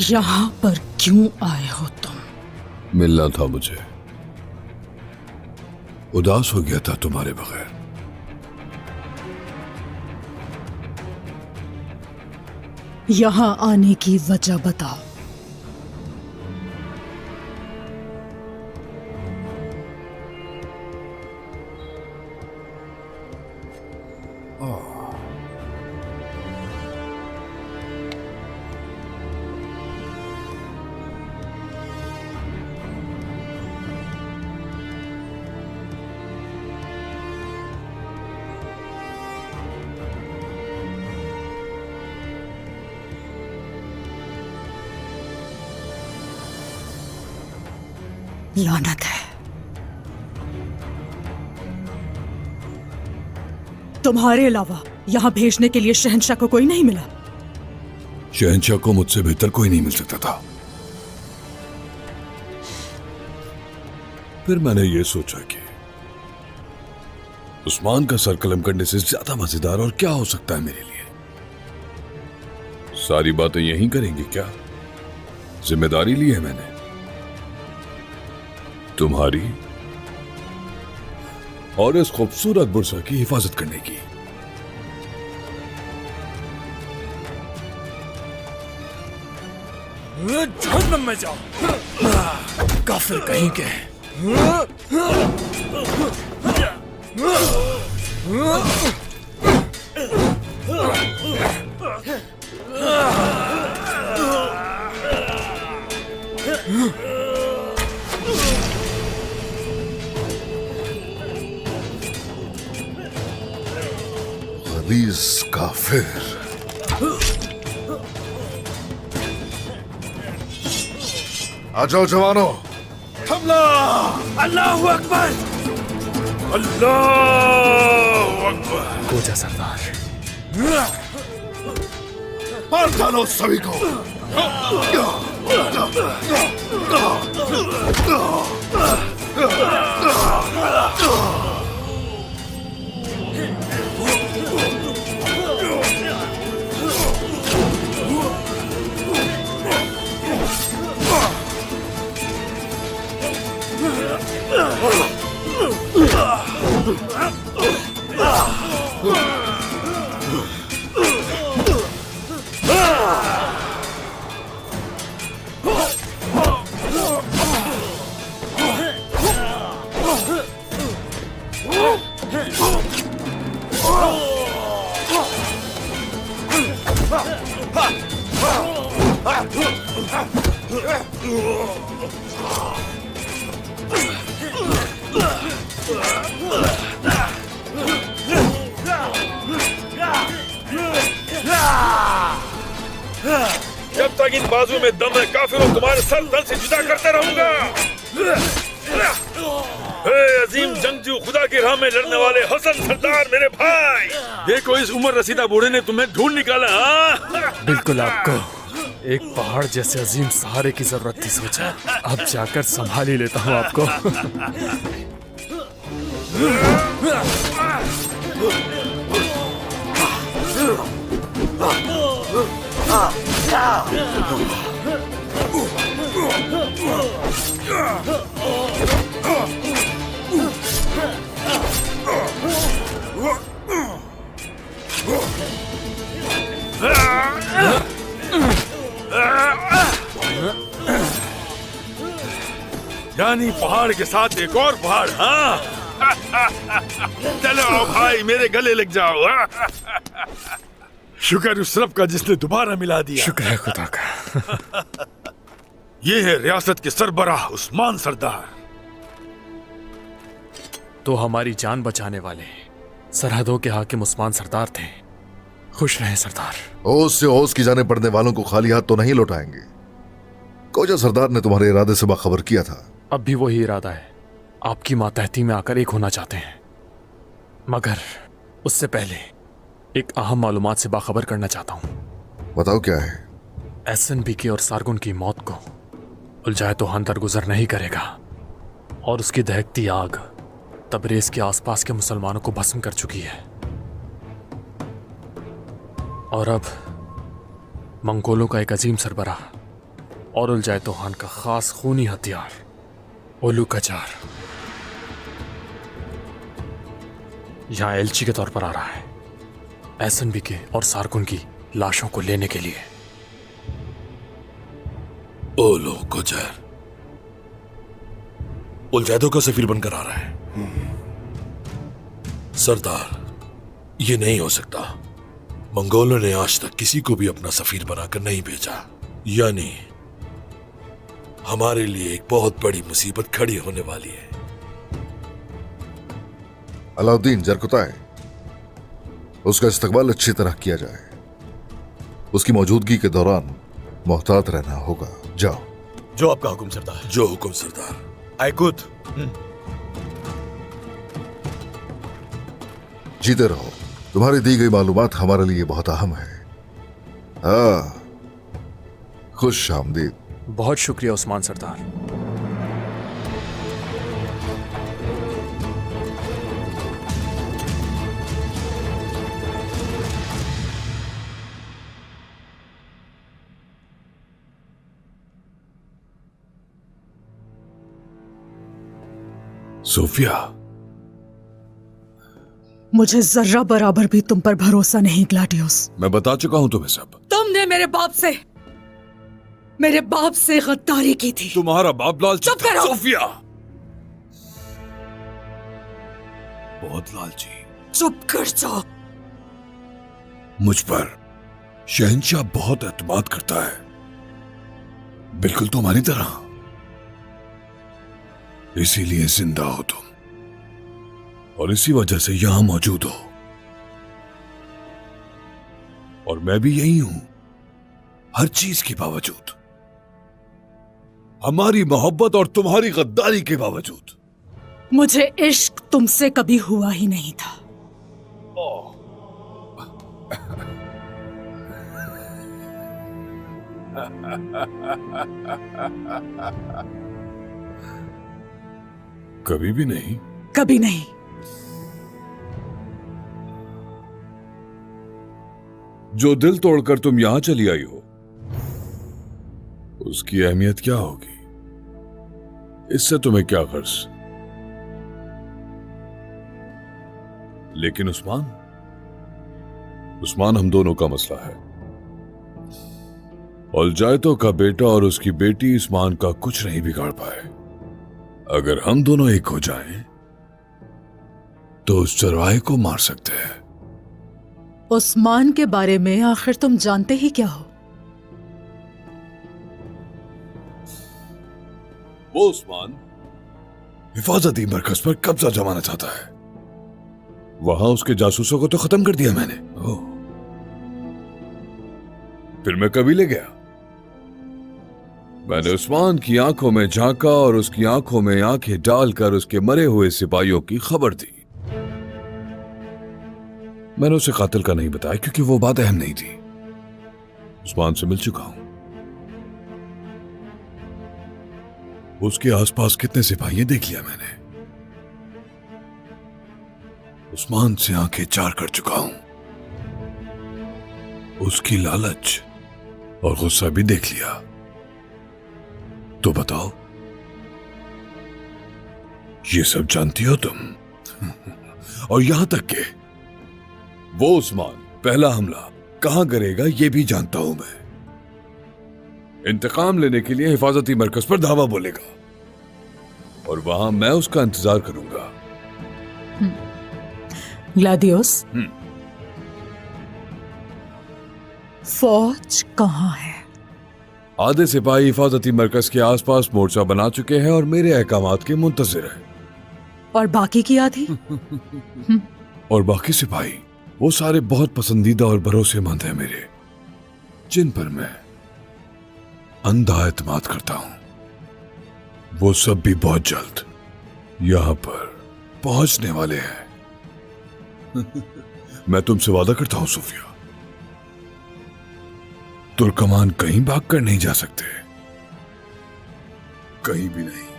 यहाँ पर क्यों आए हो तुम?
मिलना था मुझे। उदास हो गया था तुम्हारे बगैर।
यहाँ आने की वजह बताओ। लानत है, तुम्हारे अलावा यहाँ भेजने के लिए शहंशाह को कोई नहीं मिला।
शहंशाह को मुझसे बेहतर कोई नहीं मिल सकता था। फिर मैंने ये सोचा कि उस्मान का सर कलम करने से ज्यादा मजेदार और क्या हो सकता है मेरे लिए। सारी बातें यहीं करेंगे क्या? जिम्मेदारी ली है मैंने, तुम्हारी और इस खूबसूरत बुरसा की हिफाजत करने की।
जहन्नम में जाओ काफिर कहीं के।
गलीज़ काफिर। आ जाओ जवानों,
हमला! अल्लाहु अकबर! अल्लाहु अकबर!
कोजा सरदार,
मार डालो सभी को।
जब तक इन बाजू में दम है काफिरों तुम्हारे सर तन से जुदा करते रहूंगा। अजीम जंगजू, खुदा की राह में लड़ने वाले हसन सरदार मेरे भाई, देखो इस उम्र रसीदा बूढ़े ने तुम्हें ढूंढ निकाला।
बिल्कुल आपको एक पहाड़ जैसे अजीम सहारे की जरूरत थी। सोचा अब जाकर संभाल ही लेता हूँ आपको।
यानी पहाड़ के साथ एक और पहाड़। हाँ चलो आओ भाई, मेरे गले लग जाओ। शुक्र उस रब का जिसने दोबारा मिला दिया।
शुक्र है खुदा का।
ये है रियासत के सरबराह उस्मान सरदार।
तो हमारी जान बचाने वाले सरहदों के हाकिम उस्मान सरदार थे। खुश रहे सरदार।
ओस से ओस की जाने पड़ने वालों को खाली हाथ तो नहीं लौटाएंगे। कोजा सरदार ने तुम्हारे इरादे से बाखबर किया था।
अब भी वही इरादा है। आपकी मातहती में आकर एक होना चाहते हैं, मगर उससे पहले एक अहम मालूमात से बाखबर करना चाहता हूँ।
बताओ क्या है?
एसएनबीके और सारगुन की मौत को उलझाए तो हान दरगुजर नहीं करेगा, और उसकी दहकती आग तबरेज के आसपास के मुसलमानों को भस्म कर चुकी है। और अब मंगोलों का एक अजीम सरबराह और उलझाए तो हान का खास खूनी हथियार ओलू कचार यहां एलची के तौर पर आ रहा है, एसएनबीके और सारगुन की लाशों को लेने के लिए।
ओलो कोचर उलजैदों का सफीर बनकर आ रहा है। सरदार, ये नहीं हो सकता। मंगोलों ने आज तक किसी को भी अपना सफीर बनाकर नहीं भेजा। यानी हमारे लिए एक बहुत बड़ी मुसीबत खड़ी होने वाली है।
अलाउद्दीन जरकुताए, उसका इस्तकबाल अच्छी तरह किया जाए। उसकी मौजूदगी के दौरान मोहतात रहना होगा। जाओ।
जो आपका हुक्म सरदार।
जो हुक्म सरदार।
आई कुद।
जीते रहो। तुम्हारी दी गई मालूमात हमारे लिए बहुत अहम है। खुश आमदीद।
बहुत शुक्रिया उस्मान सरदार।
सोफिया,
मुझे जर्रा बराबर भी तुम पर भरोसा नहीं ग्लैडियोस।
मैं बता चुका हूं तुम्हें सब।
तुमने मेरे बाप से गद्दारी की थी।
तुम्हारा बाप लालची
चुप करो।
सोफिया, बहुत लालची।
चुप कर जाओ।
मुझ पर शहंशाह बहुत एतमाद करता है, बिल्कुल तुम्हारी तरह। इसीलिए जिंदा हो तुम, और इसी वजह से यहां मौजूद हो। और मैं भी यही हूं, हर चीज के बावजूद, हमारी मोहब्बत और तुम्हारी गद्दारी के बावजूद।
मुझे इश्क तुमसे कभी हुआ ही नहीं था।
कभी भी नहीं।
कभी नहीं।
जो दिल तोड़कर तुम यहां चली आई हो, उसकी अहमियत क्या होगी? इससे तुम्हें क्या गर्ज? लेकिन उस्मान हम दोनों का मसला है। अलजायतो का बेटा और उसकी बेटी उस्मान का कुछ नहीं बिगाड़ पाए। अगर हम दोनों एक हो जाएं, तो उस चरवाहे को मार सकते हैं।
उस्मान के बारे में आखिर तुम जानते ही क्या हो?
वो उस्मान हिफाजती मरकज पर कब्जा जमाना चाहता है। वहां उसके जासूसों को तो खत्म कर दिया मैंने। फिर मैं कबीले गया। मैंने उस्मान की आंखों में झांका और उसकी आंखों में आंखें डालकर उसके मरे हुए सिपाहियों की खबर दी। मैंने उसे कातिल का नहीं बताया, क्योंकि वो बात अहम नहीं थी। उस्मान से मिल चुका हूं। उसके आसपास कितने सिपाही देख लिया मैंने। उस्मान से आंखें चार कर चुका हूं। उसकी लालच और गुस्सा भी देख लिया। तो बताओ, ये सब जानती हो तुम? और यहां तक के वो उस्मान पहला हमला कहां करेगा ये भी जानता हूं मैं। इंतकाम लेने के लिए हिफाजती मरकज पर धावा बोलेगा, और वहां मैं उसका इंतजार करूंगा।
ग्लैडियोस, फौज कहां है?
आधे सिपाही हिफाजती मरकज के आसपास मोर्चा बना चुके हैं और मेरे अहकामात के मुंतजिर हैं।
और बाकी की आधी?
और बाकी सिपाही वो सारे बहुत पसंदीदा और भरोसेमंद हैं मेरे, जिन पर मैं अंधा एतमाद करता हूं। वो सब भी बहुत जल्द यहां पर पहुंचने वाले हैं। मैं तुमसे वादा करता हूं सोफिया, तुर्कमान कहीं भाग कर नहीं जा सकते, कहीं भी नहीं।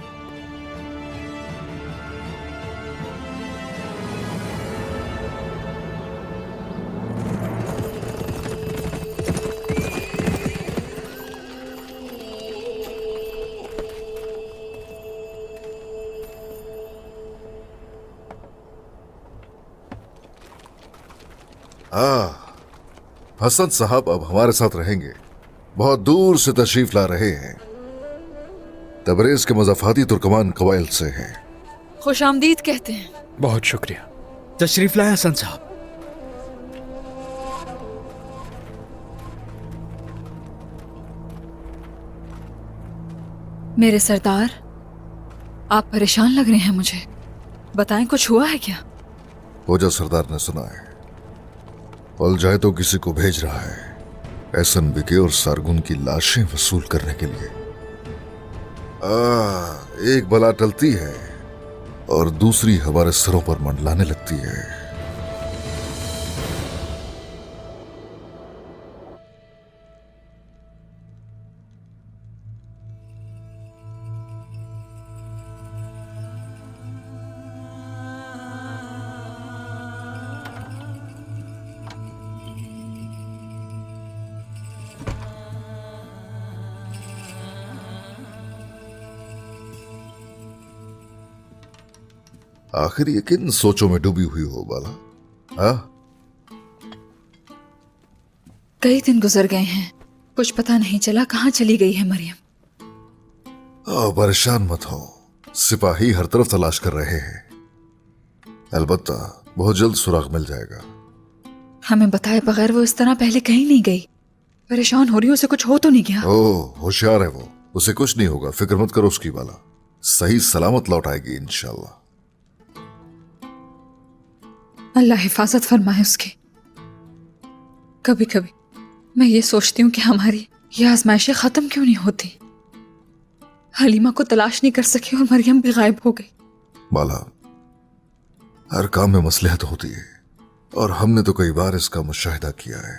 हसन साहब अब हमारे साथ रहेंगे। बहुत दूर से तशरीफ ला रहे हैं। तबरेज के मज़ाफाती तुर्कमान कबाइल से हैं।
खुश आमदीद कहते हैं।
बहुत शुक्रिया।
तशरीफ लाए हसन साहब।
मेरे सरदार, आप परेशान लग रहे हैं मुझे। बताएं, कुछ हुआ है क्या?
ओजा सरदार ने सुना है अलजाए तो किसी को भेज रहा है एहसन बिके और सारगुन की लाशें वसूल करने के लिए। एक बला टलती है और दूसरी हमारे सरों पर मंडलाने लगती है।
आखिर ये किन सोचों में डूबी हुई हो बाला? हाँ?
कई दिन गुजर गए हैं, कुछ पता नहीं चला कहाँ चली गई है मरियम।
परेशान मत हो, सिपाही हर तरफ तलाश कर रहे हैं। अलबत्ता बहुत जल्द सुराग मिल जाएगा।
हमें बताए बगैर वो इस तरह पहले कहीं नहीं गई। परेशान हो रही हूँ, उसे कुछ हो तो नहीं गया?
ओह, होशियार है वो, उसे कुछ नहीं होगा, फिक्र मत करो उसकी बाला। सही सलामत लौट आएगी इंशाल्लाह।
अल्लाह हिफाजत फरमाए उसकी। कभी कभी मैं ये सोचती हूँ कि हमारी ये आजमाइशें खत्म क्यों नहीं होती। हलीमा को तलाश नहीं कर सकी और मरियम भी गायब हो गई।
बाला, हर काम में मसलहत होती है और हमने तो कई बार इसका मुशाहिदा किया है।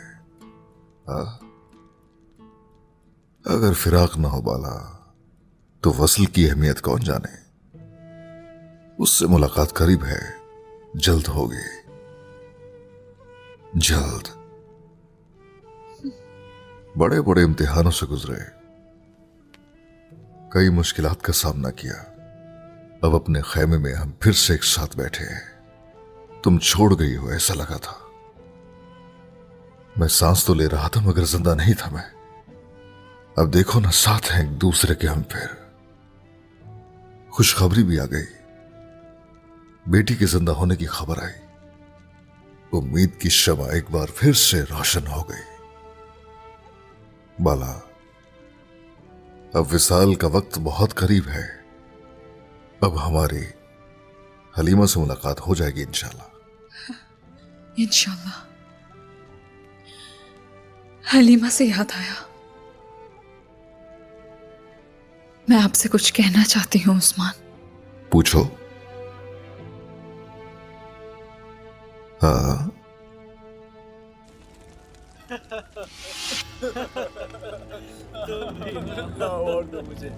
अगर फिराक ना हो बाला तो वसल की अहमियत कौन जाने। उससे मुलाकात करीब है, जल्द होगी, जल्द। बड़े बड़े इम्तिहानों से गुजरे, कई मुश्किलात का सामना किया। अब अपने खैमे में हम फिर से एक साथ बैठे हैं। तुम छोड़ गई हो ऐसा लगा था। मैं सांस तो ले रहा था मगर जिंदा नहीं था मैं। अब देखो ना, साथ हैं एक दूसरे के हम फिर। खुशखबरी भी आ गई, बेटी के जिंदा होने की खबर आई। उम्मीद की शमा एक बार फिर से रोशन हो गई। बाला, अब विसाल का वक्त बहुत करीब है। अब हमारी हलीमा से मुलाकात हो जाएगी इंशाल्लाह।
इंशाल्लाह। हलीमा से याद आया, मैं आपसे कुछ कहना चाहती हूँ उस्मान।
पूछो। हाँ।
मुझे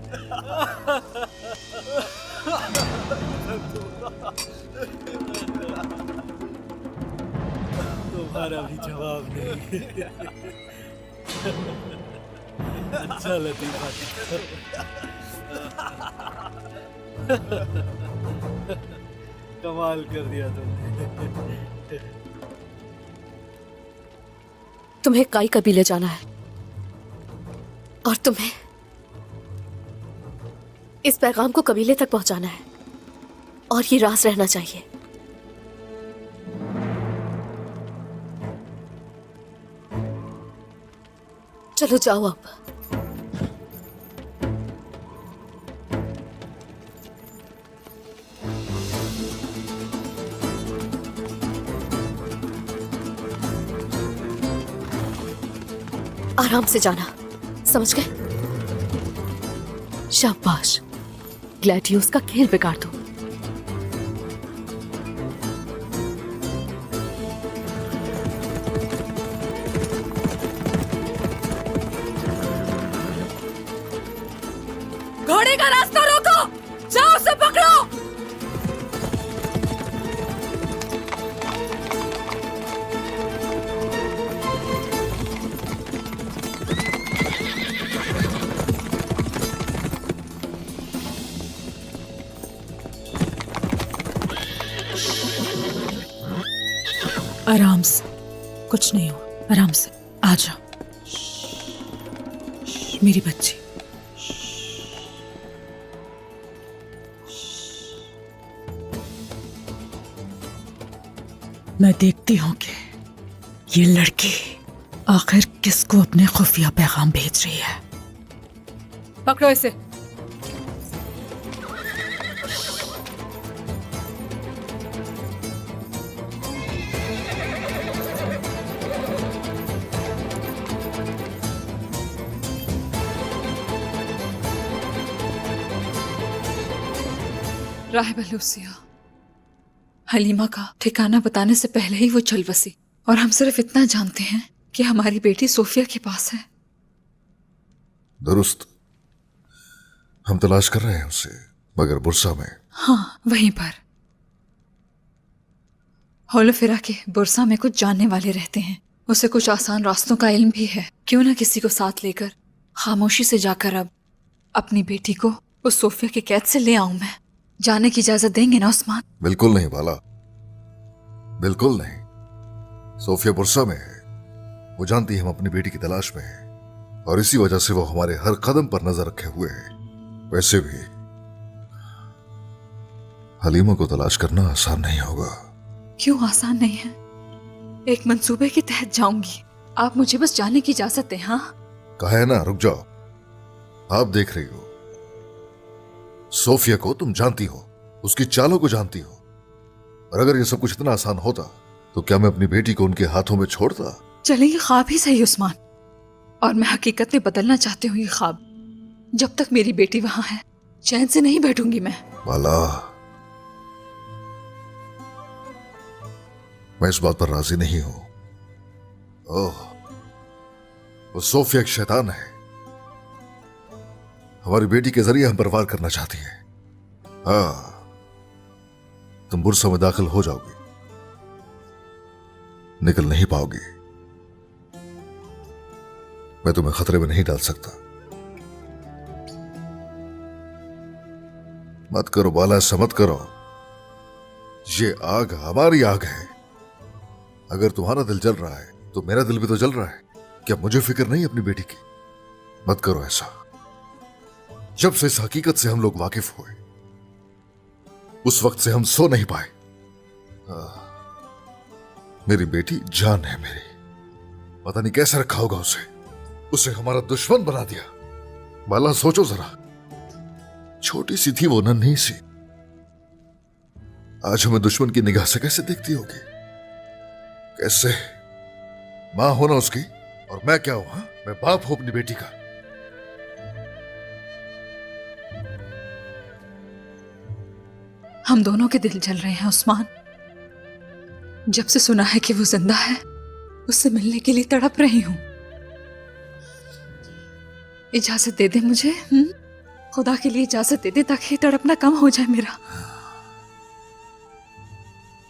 तुम्हारा भी जवाब नहीं। अच्छा लतीफा, कमाल कर दिया तुमने।
तुम्हें काई कबीले जाना है और तुम्हें इस पैगाम को कबीले तक पहुंचाना है और ये राज रहना चाहिए। चलो जाओ अब। आराम से जाना, समझ गए? शाबाश, ग्लैडियोस का खेल बिगाड़ दो।
घोड़े का रास्ता रोको, जाओ उसे पकड़ो।
आराम से, कुछ नहीं हो, आराम से आ जाओ मेरी बच्ची। मैं देखती हूँ कि ये लड़की आखिर किसको अपने खुफिया पैगाम भेज रही है।
पकड़ो इसे।
राहिबा लूसिया, हलीमा का ठिकाना बताने से पहले ही वो चल बसी और हम सिर्फ इतना जानते हैं कि हमारी बेटी सोफिया के पास है।
दुरुस्त, हम तलाश कर रहे हैं उसे, मगर बुरसा में।
हाँ, वहीं पर होलोफिरा के बुरसा में कुछ जानने वाले रहते हैं। उसे कुछ आसान रास्तों का इल्म भी है। क्यों ना किसी को साथ लेकर खामोशी से जाकर अब अपनी बेटी को उस सोफिया की कैद से ले आऊं मैं। जाने की इजाजत देंगे ना उस्मान?
बिल्कुल नहीं बाला, बिल्कुल नहीं। सोफिया बुरसा में है, वो जानती है हम अपनी बेटी की तलाश में हैं और इसी वजह से वो हमारे हर कदम पर नजर रखे हुए है। वैसे भी हलीमा को तलाश करना आसान नहीं होगा।
क्यों आसान नहीं है? एक मंसूबे के तहत जाऊंगी, आप मुझे बस जाने की इजाजत दें। हाँ
कहा है ना, रुक जाओ। आप देख रही हो, सोफिया को तुम जानती हो, उसकी चालों को जानती हो, और अगर ये सब कुछ इतना आसान होता तो क्या मैं अपनी बेटी को उनके हाथों में छोड़ता?
चले ये ख्वाब ही सही उस्मान, और मैं हकीकत में बदलना चाहती हूँ ये ख्वाब। जब तक मेरी बेटी वहां है चैन से नहीं बैठूंगी मैं।
बाला, मैं इस बात पर राजी नहीं हूं। ओह, वो सोफिया एक शैतान है, हमारी बेटी के जरिए हम पर वार करना चाहती है। हाँ, तुम बुरसा में दाखिल हो जाओगी, निकल नहीं पाओगी। मैं तुम्हें खतरे में नहीं डाल सकता। मत करो बाला, ऐसा मत करो। ये आग हमारी आग है। अगर तुम्हारा दिल जल रहा है तो मेरा दिल भी तो जल रहा है। क्या मुझे फिक्र नहीं अपनी बेटी की? मत करो ऐसा। जब से इस हकीकत से हम लोग वाकिफ हुए उस वक्त से हम सो नहीं पाए। मेरी बेटी जान है मेरी, पता नहीं कैसे रखा होगा उसे हमारा दुश्मन बना दिया। बाला सोचो जरा, छोटी सी थी वो, नन्ही सी, आज हमें दुश्मन की निगाह से कैसे देखती होगी? कैसे? मां हो ना उसकी, और मैं क्या हूं? मैं बाप हूं अपनी बेटी का।
हम दोनों के दिल जल रहे हैं उस्मान। जब से सुना है कि वो जिंदा है उससे मिलने के लिए तड़प रही हूं। इजाजत दे दे मुझे, खुदा के लिए इजाजत दे दे ताकि तड़पना कम हो जाए मेरा।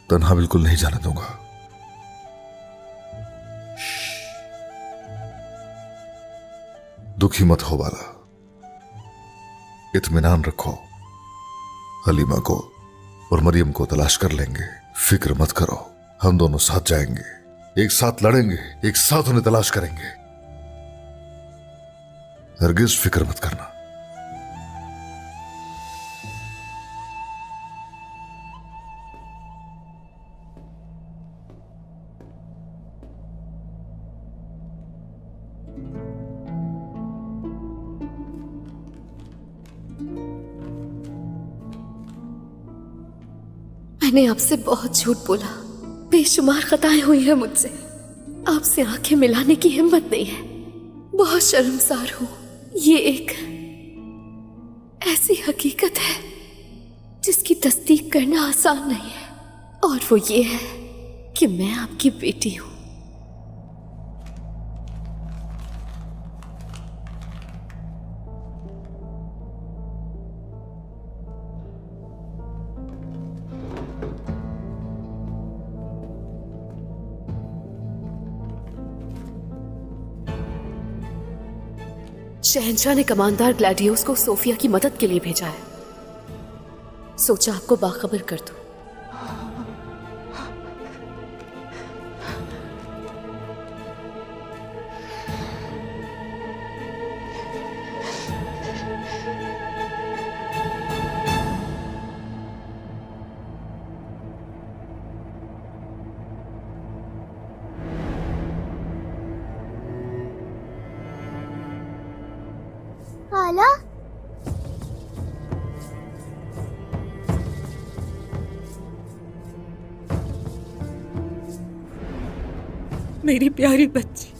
तन्हा बिल्कुल नहीं जाने दूंगा। दुखी मत हो बाला, इत्मीनान रखो। हलीमा को और मरियम को तलाश कर लेंगे, फिक्र मत करो। हम दोनों साथ जाएंगे, एक साथ लड़ेंगे, एक साथ उन्हें तलाश करेंगे। हरगिज फिक्र मत करना।
मैंने आपसे बहुत झूठ बोला, बेशुमार खताएं हुई हैं मुझसे। आपसे आंखें मिलाने की हिम्मत नहीं है। बहुत शर्मसार हूं। ये एक ऐसी हकीकत है जिसकी तस्दीक करना आसान नहीं है, और वो ये है कि मैं आपकी बेटी हूं। शहंशाह ने कमांडर ग्लैडियोस को सोफिया की मदद के लिए भेजा है। सोचा आपको बाखबर कर दूं।
खाला,
मेरी प्यारी बच्ची,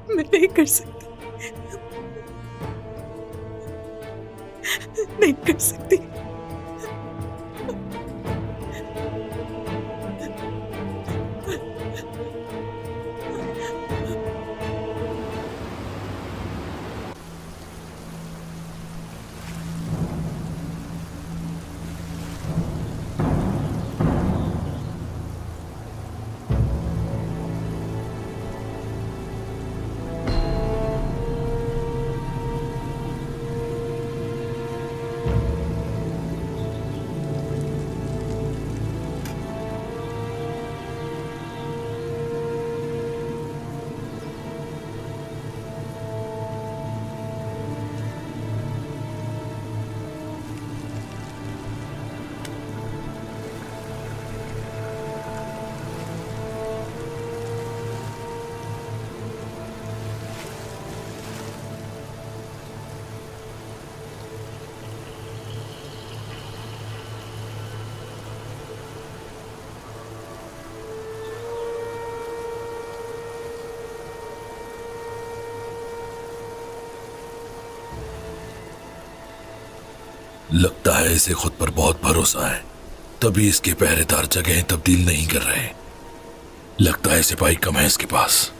मैं नहीं कर सकती, नहीं कर सकती।
लगता है इसे खुद पर बहुत भरोसा है, तभी इसके पहरेदार जगह तब्दील नहीं कर रहे। लगता है सिपाही कम है इसके पास।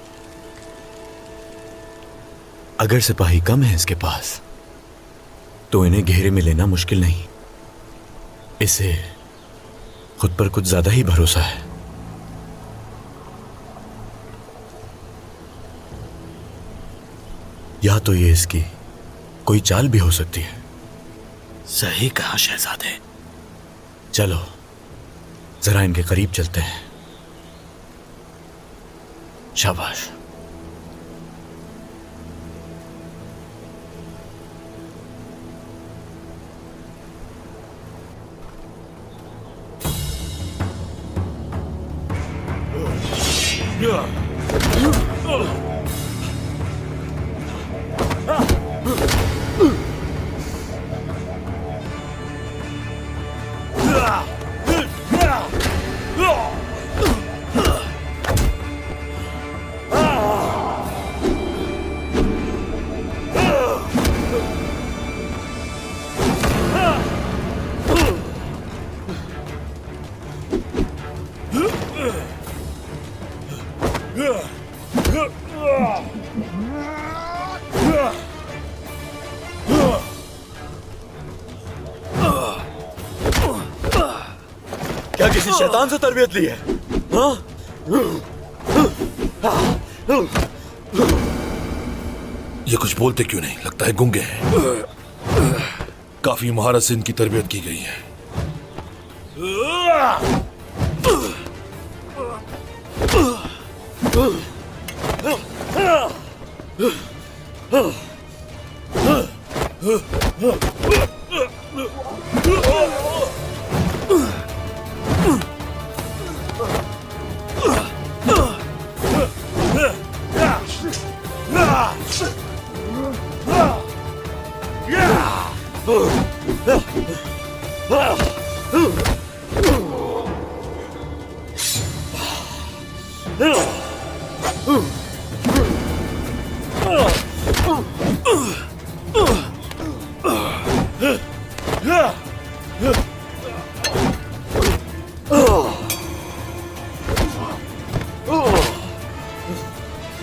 अगर सिपाही कम है इसके पास तो इन्हें घेरे में लेना मुश्किल नहीं। इसे खुद पर कुछ ज्यादा ही भरोसा है। या तो ये इसकी कोई चाल भी हो सकती है।
सही कहा शहजादे।
चलो जरा इनके करीब चलते हैं। शाबाश। क्या किसी शैतान से तरबियत ली है? हाँ?
ये कुछ बोलते क्यों नहीं? लगता है गूंगे हैं। काफी महारत से इनकी तरबियत की गई है।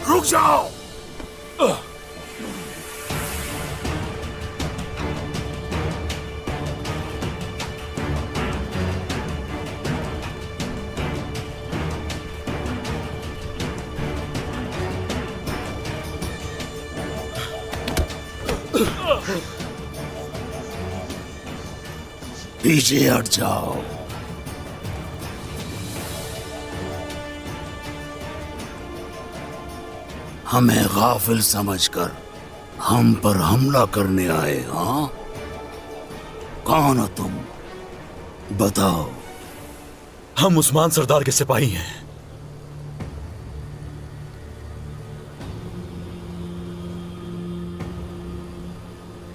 रुक जाओ। पीछे हट जाओ। हमें गाफिल समझकर हम पर हमला करने आए? हाँ, कौन हो तुम? बताओ।
हम उस्मान सरदार के सिपाही हैं।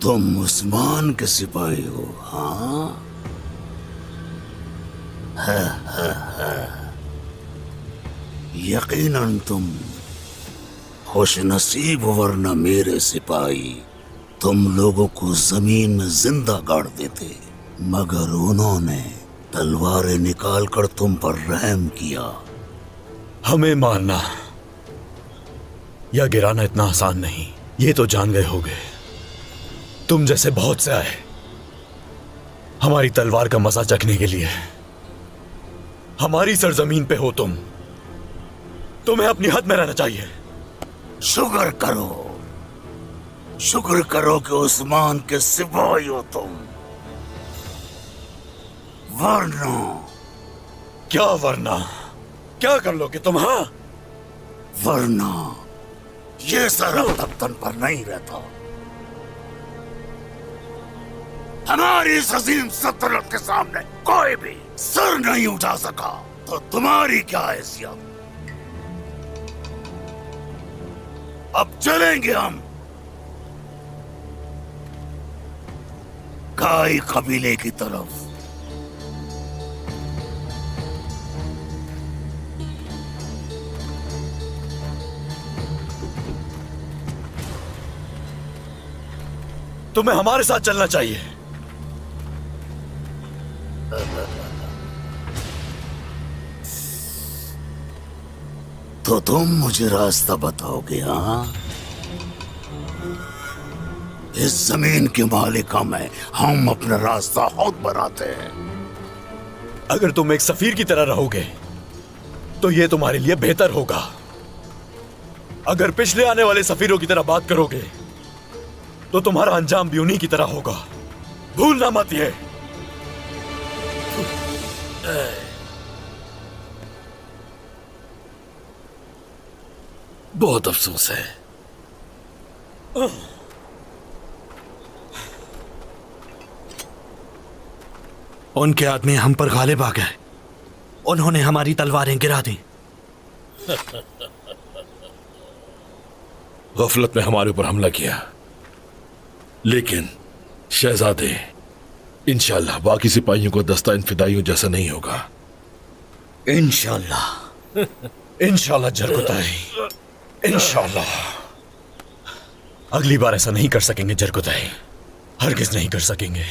तुम उस्मान के सिपाही हो? हाँ। यकीनन तुम खुश नसीब हो, वरना मेरे सिपाही तुम लोगों को जमीन में जिंदा गाड़ देते, मगर उन्होंने तलवारें निकालकर तुम पर रहम किया।
हमें मारना या गिराना इतना आसान नहीं, ये तो जान गए होगे। तुम जैसे बहुत से आए हमारी तलवार का मजा चखने के लिए। हमारी सरजमीन पे हो तुम, तुम्हें अपनी हद में रहना चाहिए।
शुक्र करो कि उस्मान के सिपाही हो तुम, वरना
क्या कर लोगे तुम? हाँ,
वरना ये सर अब तक तन पर नहीं रहता। हमारी इस अजीम सल्तनत के सामने कोई भी सर नहीं उठा सका, तो तुम्हारी क्या हैसियत? अब चलेंगे हम काई कबीले की तरफ।
तुम्हें हमारे साथ चलना चाहिए।
तो तुम मुझे रास्ता बताओगे? हाँ, इस जमीन के मालिक हम हैं, हम अपना रास्ता खुद बनाते हैं।
अगर तुम एक सफीर की तरह रहोगे तो ये तुम्हारे लिए बेहतर होगा। अगर पिछले आने वाले सफीरों की तरह बात करोगे तो तुम्हारा अंजाम भी उन्हीं की तरह होगा। भूलना मत ये।
बहुत अफसोस है।
उनके आदमी हम पर गालिब आ गए। उन्होंने हमारी तलवारें गिरा दी।
गफलत में हमारे ऊपर हमला किया, लेकिन शहजादे, इंशाल्लाह बाकी सिपाहियों को दस्ता इन फिदाइयों जैसा नहीं होगा।
इंशाल्लाह।
इंशाल्लाह जरगुताई, इंशाल्लाह। अगली बार ऐसा नहीं कर सकेंगे जरगुताई, हरगिज नहीं कर सकेंगे।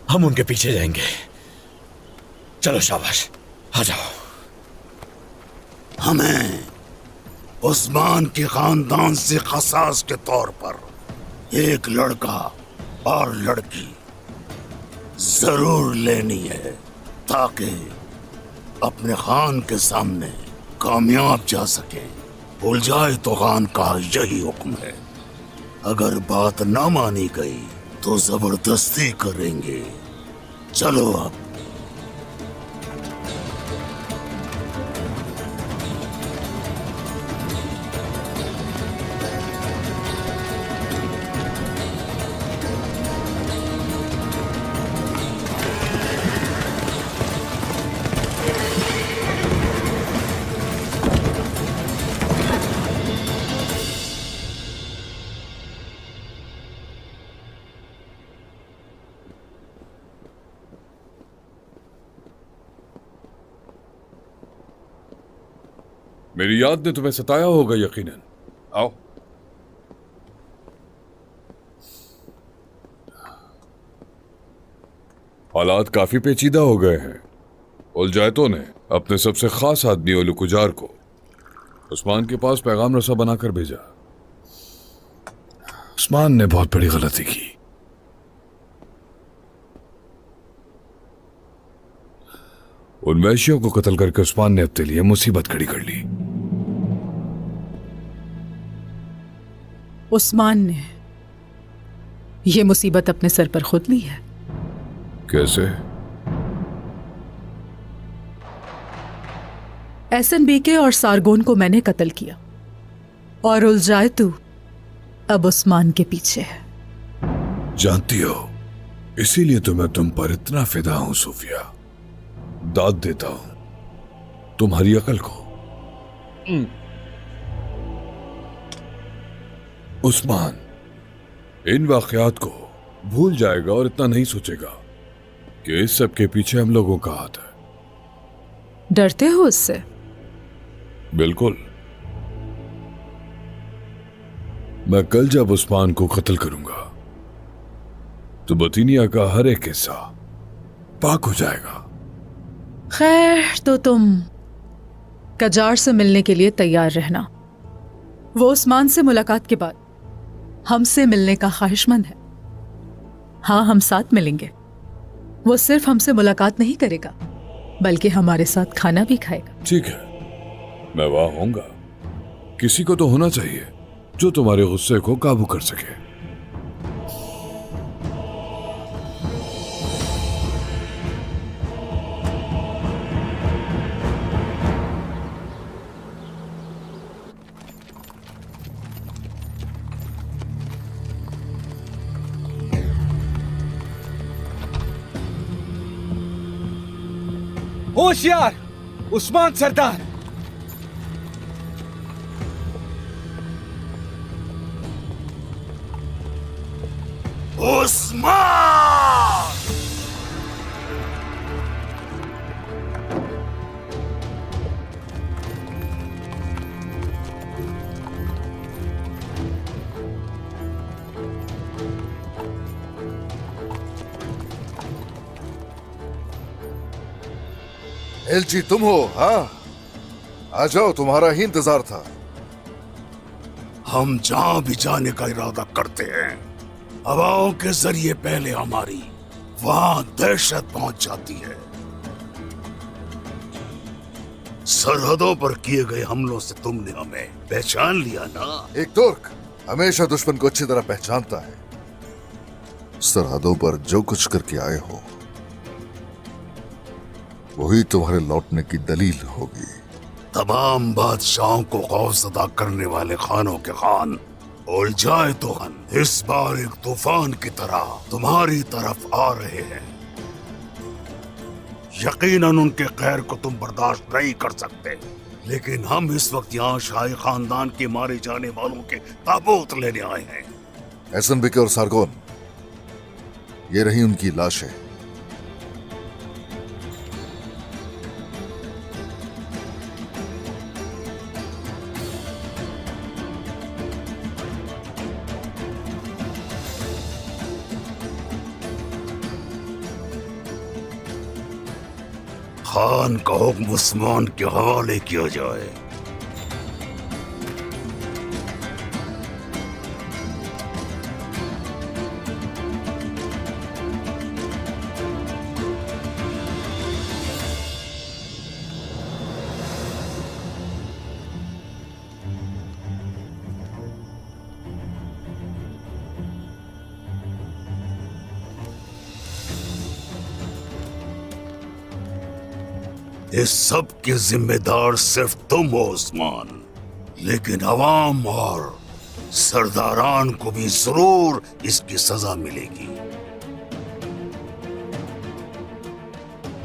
हम उनके पीछे जाएंगे। चलो शाबाश, आ जाओ।
हमें उस्मान के खानदान से खसास के तौर पर एक लड़का और लड़की जरूर लेनी है, ताकि अपने खान के सामने कामयाब जा सके। भूल जाए तो खान का यही हुक्म है, अगर बात ना मानी गई तो जबरदस्ती करेंगे। चलो अब।
मेरी याद ने तुम्हें सताया होगा यकीनन। आओ। हालात काफी पेचीदा हो गए हैं। उलजायतों ने अपने सबसे खास आदमी ओलुकुजार को उस्मान के पास पैगाम रसा बनाकर भेजा। उस्मान ने बहुत बड़ी गलती की। उन वैश्यों को कत्ल करके उस्मान ने अपने लिए मुसीबत खड़ी कर ली।
उस्मान ने यह मुसीबत अपने सर पर खुद ली है।
कैसे?
एसएनबीके और सारगोन को मैंने कत्ल किया और उलजायतू अब उस्मान के पीछे है।
जानती हो, इसीलिए तो मैं तुम पर इतना फिदा हूं सूफिया। दाद देता हूं तुम्हारी अकल को। उस्मान इन वाकयात को भूल जाएगा और इतना नहीं सोचेगा कि इस सब के पीछे हम लोगों का हाथ है।
डरते हो उससे?
बिल्कुल। मैं कल जब उस्मान को कत्ल करूंगा तो बतीनिया का हर एक हिस्सा पाक हो जाएगा।
खैर, तो तुम कजार से मिलने के लिए तैयार रहना। वो उस्मान से मुलाकात के बाद हमसे मिलने का ख्वाहिशमंद है। हाँ, हम साथ मिलेंगे। वो सिर्फ हमसे मुलाकात नहीं करेगा बल्कि हमारे साथ खाना भी खाएगा।
ठीक है, मैं वहां होऊंगा। किसी को तो होना चाहिए जो तुम्हारे गुस्से को काबू कर सके।
होशियार उस्मान सरदार।
उस्मान!
एलची तुम हो? हाँ, आ जाओ, तुम्हारा ही इंतजार था।
हम जहां भी जाने का इरादा करते हैं, हवाओं के जरिए पहले हमारी वहां दहशत पहुंच जाती है। सरहदों पर किए गए हमलों से तुमने हमें पहचान लिया ना?
एक तुर्क हमेशा दुश्मन को अच्छी तरह पहचानता है। सरहदों पर जो कुछ करके आए हो, वही तुम्हारे लौटने की दलील होगी।
तमाम बादशाहों को खौफजदा करने वाले खानों के खान, उलझाए तो हम इस बार एक तूफान की तरह तुम्हारी तरफ आ रहे हैं। यकीनन उनके कहर को तुम बर्दाश्त नहीं कर सकते, लेकिन हम इस वक्त यहाँ शाही खानदान के मारे जाने वालों के ताबूत लेने आए हैं।
एसनबिके और सारगोन, ये रही उनकी लाशें।
खान का हुक्म उस्मान के हवाले किया जाए। इस सब के जिम्मेदार सिर्फ तुम हो उस्मान, लेकिन अवाम और सरदारान को भी जरूर इसकी सजा मिलेगी।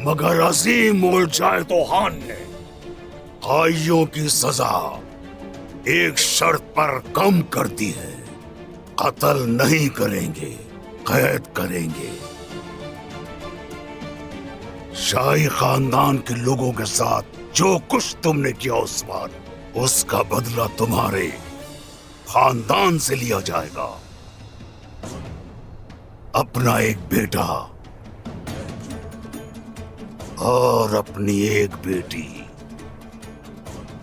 मगर अजीम उलझाए तो खान ने काइयों की सजा एक शर्त पर कम कर दी है। कत्ल नहीं करेंगे, कैद करेंगे। शाही खानदान के लोगों के साथ जो कुछ तुमने किया उस्मान, उसका बदला तुम्हारे खानदान से लिया जाएगा। अपना एक बेटा और अपनी एक बेटी,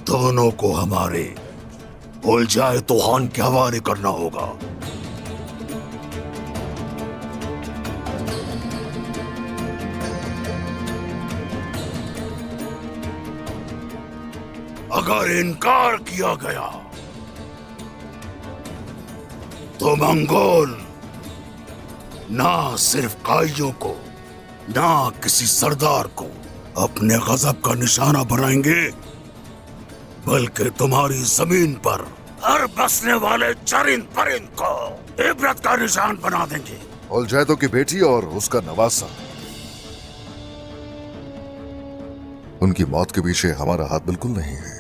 दोनों को हमारे उलझाए तूफान के हवाले करना होगा। अगर इनकार किया गया तो मंगोल ना सिर्फ काइयों को, ना किसी सरदार को अपने गजब का निशाना बनाएंगे, बल्कि तुम्हारी जमीन पर हर बसने वाले चरिंद परिंद को इबरत का निशान बना देंगे।
उलझैदों की बेटी और उसका नवासा, उनकी मौत के पीछे हमारा हाथ बिल्कुल नहीं है।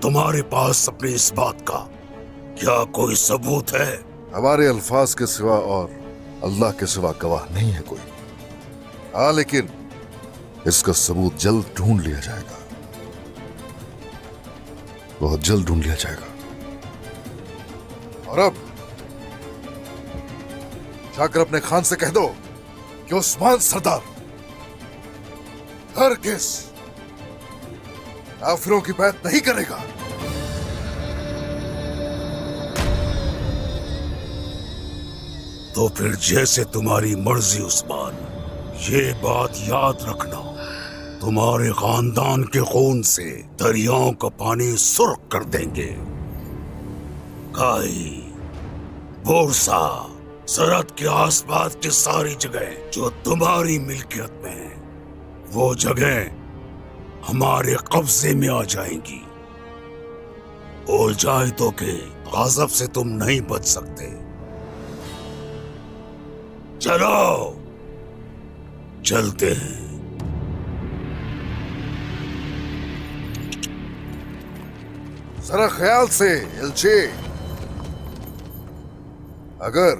तुम्हारे पास अपने इस बात का क्या कोई सबूत है?
हमारे अल्फाज के सिवा और अल्लाह के सिवा गवाह नहीं है कोई। हाँ, लेकिन इसका सबूत जल्द ढूंढ लिया जाएगा, बहुत जल्द ढूंढ लिया जाएगा। और अब जाकर अपने खान से कह दो कि उस्मान सरदार हरगिज़ काफिरों की बैत नहीं करेगा।
तो फिर जैसे तुम्हारी मर्जी उस्मान, ये बात याद रखना, तुम्हारे खानदान के खून से दरियाओं का पानी सुर्ख कर देंगे। काई, बोरसा, सरहद के आसपास की सारी जगह जो तुम्हारी मिल्कियत में है, वो जगह हमारे कब्जे में आ जाएंगी। उलझाइदों के गजब से तुम नहीं बच सकते। चलो चलते हैं।
जरा ख्याल से एलचे, अगर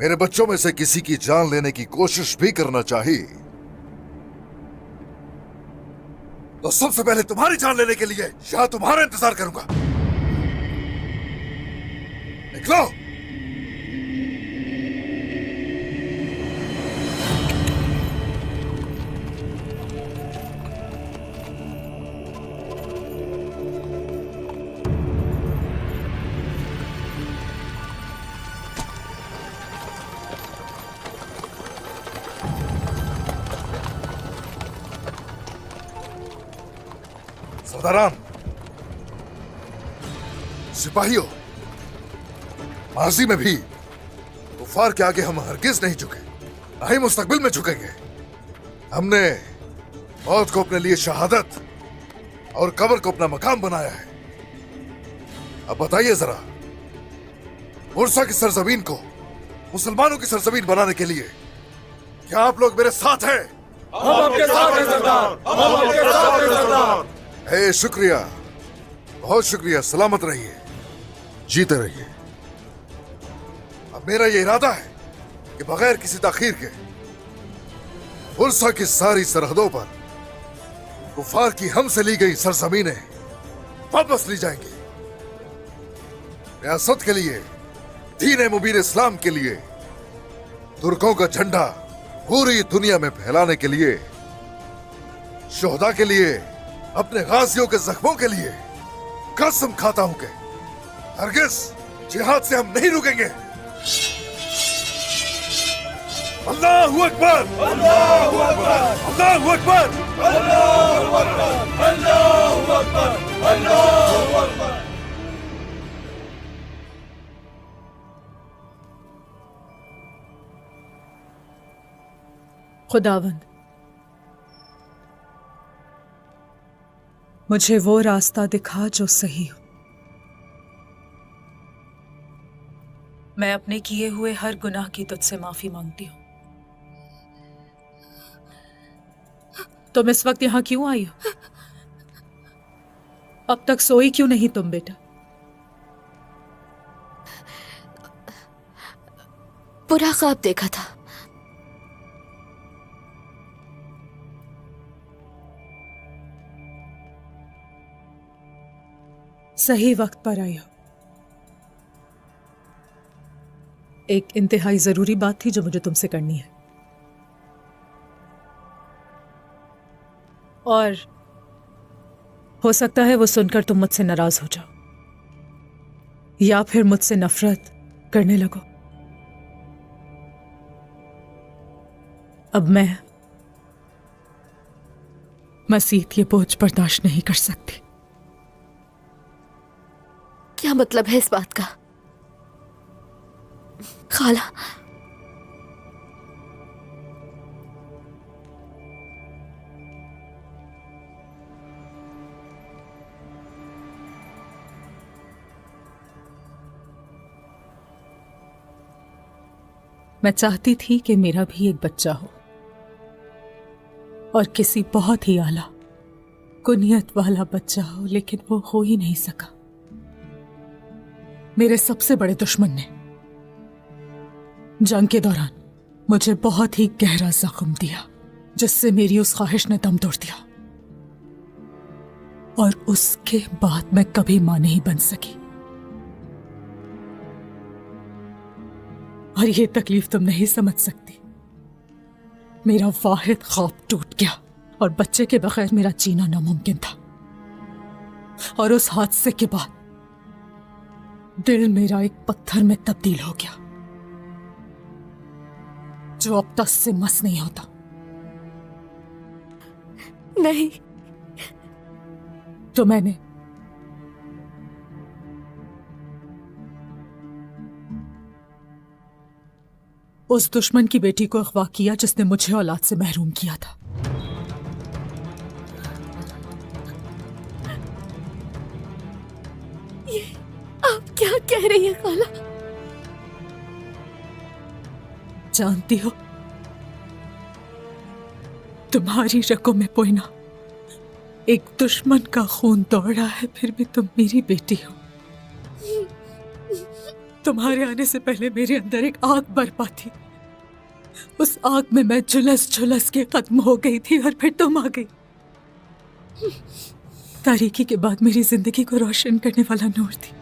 मेरे बच्चों में से किसी की जान लेने की कोशिश भी करना चाहिए तो सबसे पहले तुम्हारी जान लेने के लिए यहां तुम्हारा इंतजार करूंगा। निकलो। सरदारान, सिपाहियों, माजी में भी कुफार के आगे हम हरगिज नहीं झुके, ना ही मुस्तकबिल में झुकेंगे। हमने मौत को अपने लिए शहादत और कब्र को अपना मकाम बनाया है। अब बताइए जरा, मुर्सा की सरजमीन को मुसलमानों की सरजमीन बनाने के लिए क्या आप लोग मेरे साथ हैं?
हम आपके साथ हैं सरदार, हम आपके साथ हैं सरदार।
हे शुक्रिया, बहुत शुक्रिया। सलामत रहिए, जीते रहिए। अब मेरा ये इरादा है कि बगैर किसी ताखीर के मुर्सा की सारी सरहदों पर कुफार की हमसे ली गई सरजमीनें वापस ली जाएंगी। रियासत के लिए, दीन मुबीन इस्लाम के लिए, तुर्कों का झंडा पूरी दुनिया में फैलाने के लिए, शोहदा के लिए, अपने गाजियों के जख्मों के लिए कसम खाता हूं कि हरगिज जिहाद से हम नहीं रुकेंगे। अल्लाहू अकबर, अल्लाहू अकबर, अल्लाहू अकबर, अल्लाहू अकबर, अल्लाहू अकबर, अल्लाहू अकबर।
खुदावंद, मुझे वो रास्ता दिखा जो सही हो। मैं अपने किए हुए हर गुनाह की तुझसे माफी मांगती हूँ। तुम इस वक्त यहां क्यों आई हो? अब तक सोई क्यों नहीं तुम बेटा?
बुरा ख्वाब देखा था।
सही वक्त पर आई हो। एक इंतहाई जरूरी बात थी जो मुझे तुमसे करनी है, और हो सकता है वो सुनकर तुम मुझसे नाराज हो जाओ या फिर मुझसे नफरत करने लगो। अब मैं मसीह ये बोझ बर्दाश्त नहीं कर सकती।
क्या मतलब है इस बात का? खाला,
मैं चाहती थी कि मेरा भी एक बच्चा हो, और किसी बहुत ही आला कुनियत वाला बच्चा हो, लेकिन वो हो ही नहीं सका। मेरे सबसे बड़े दुश्मन ने जंग के दौरान मुझे बहुत ही गहरा जख्म दिया, जिससे मेरी उस ख्वाहिश ने दम तोड़ दिया, और उसके बाद मैं कभी मां नहीं बन सकी। और ये तकलीफ तुम नहीं समझ सकती। मेरा वाहिद ख्वाब टूट गया और बच्चे के बगैर मेरा जीना नामुमकिन था। और उस हादसे के बाद दिल मेरा एक पत्थर में तब्दील हो गया, जो अब तक से मस नहीं होता।
नहीं,
तो मैंने उस दुश्मन की बेटी को अगवा किया जिसने मुझे औलाद से महरूम किया था।
ये आप क्या कह रही हैं खाला?
जानती हो, तुम्हारी रगों में पोइना एक दुश्मन का खून दौड़ रहा है, फिर भी तुम मेरी बेटी हो। तुम्हारे आने से पहले मेरे अंदर एक आग बरपा थी। उस आग में मैं झुलस झुलस के खत्म हो गई थी, और फिर तुम आ गई। तारीकी के बाद मेरी जिंदगी को रोशन करने वाला नूर थी।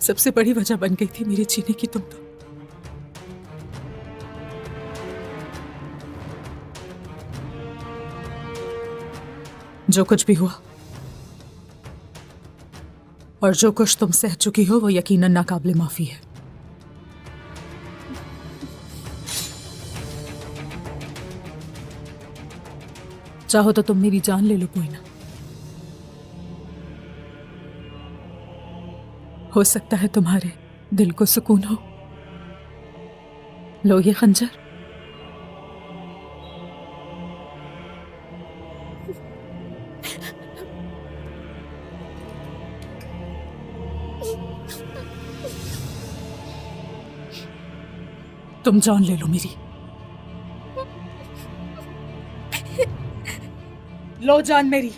सबसे बड़ी वजह बन गई थी मेरे जीने की तुम। तो जो कुछ भी हुआ और जो कुछ तुम सह चुकी हो, वो यकीनन नाकाबिले माफी है। चाहो तो तुम मेरी जान ले लो पोइना। हो सकता है तुम्हारे दिल को सुकून हो। लो ये खंजर। तुम जान ले लो मेरी। लो जान मेरी।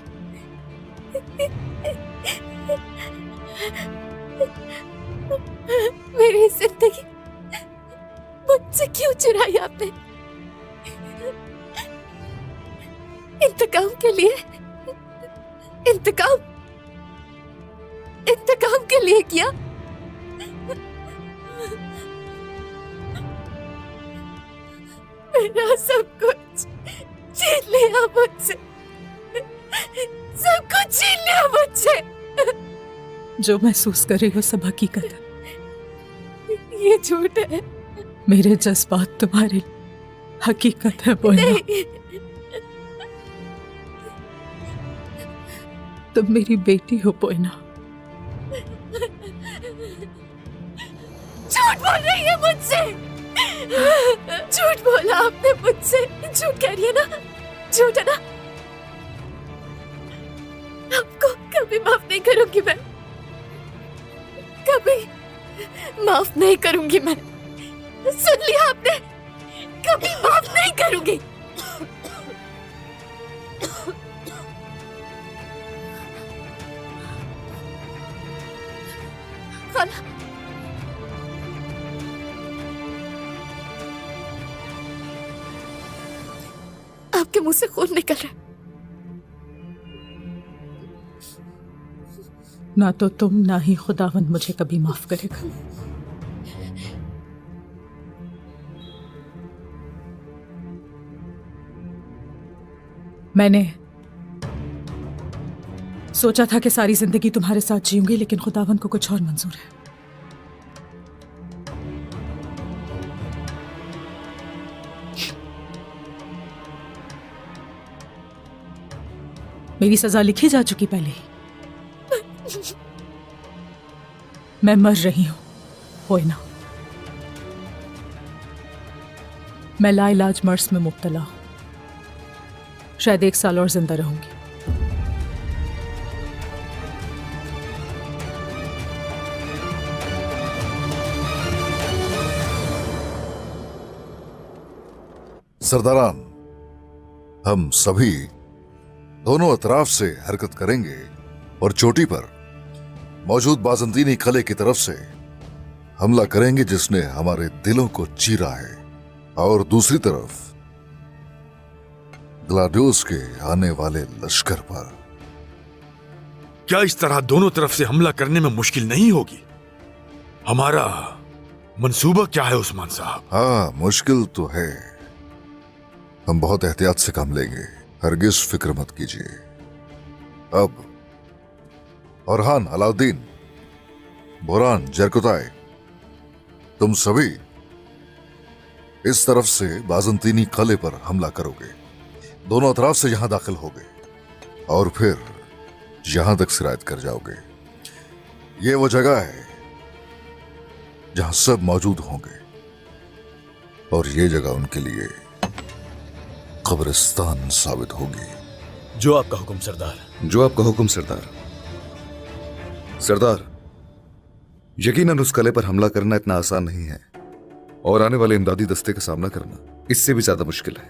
मेरी जिंदगी मुझसे क्यों चुराई आपने? इंतकाम के लिए, इंतकाम के लिए किया। मेरा सब कुछ छीन लिया मुझसे, सब कुछ छीन लिया मुझसे।
जो महसूस कर रही हो सब हकीकत है।
ये झूठ है।
मेरे जज्बात तुम्हारे हकीकत है पोइना। तुम मेरी बेटी हो पोइना।
झूठ बोल रही है मुझसे। झूठ बोला आपने मुझसे। झूठ कह रही है ना? झूठ है ना? आपको कभी माफ नहीं करूंगी मैं, कभी माफ नहीं करूंगी मैं। सुन लिया आपने? कभी माफ नहीं करूंगी। खाला, आपके मुंह से खून निकल रहा है।
ना तो तुम ना ही खुदावंद मुझे कभी माफ करेगा। मैंने सोचा था कि सारी जिंदगी तुम्हारे साथ जीऊंगी, लेकिन खुदावंद को कुछ और मंजूर है। मेरी सजा लिखी जा चुकी पहले ही। मैं मर रही हूं पोइना। मैं लाइलाज मर्स में मुब्तला हूं। शायद 1 साल और जिंदा रहूंगी।
सरदारान, हम सभी दोनों अतराफ से हरकत करेंगे और चोटी पर मौजूद बाजंतीनी कले की तरफ से हमला करेंगे जिसने हमारे दिलों को चीरा है, और दूसरी तरफ ग्लाडियोस के आने वाले लश्कर पर।
क्या इस तरह दोनों तरफ से हमला करने में मुश्किल नहीं होगी? हमारा मंसूबा क्या है उस्मान साहब?
हाँ, मुश्किल तो है। हम बहुत एहतियात से काम लेंगे, हरगिज फिक्र मत कीजिए। अब औरहान, अलाउद्दीन, बोरान, जरकुताई, तुम सभी इस तरफ से बाजंतीनी कले पर हमला करोगे। दोनों अतराफ से यहां दाखिल होगे और फिर यहां तक सिरायत कर जाओगे। ये वो जगह है जहां सब मौजूद होंगे, और ये जगह उनके लिए कब्रिस्तान साबित होगी।
जो आपका हुक्म सरदार।
जो आपका हुक्म सरदार। सरदार, यकीनन उस कले पर हमला करना इतना आसान नहीं है, और आने वाले इमदादी दस्ते का सामना करना इससे भी ज्यादा मुश्किल है।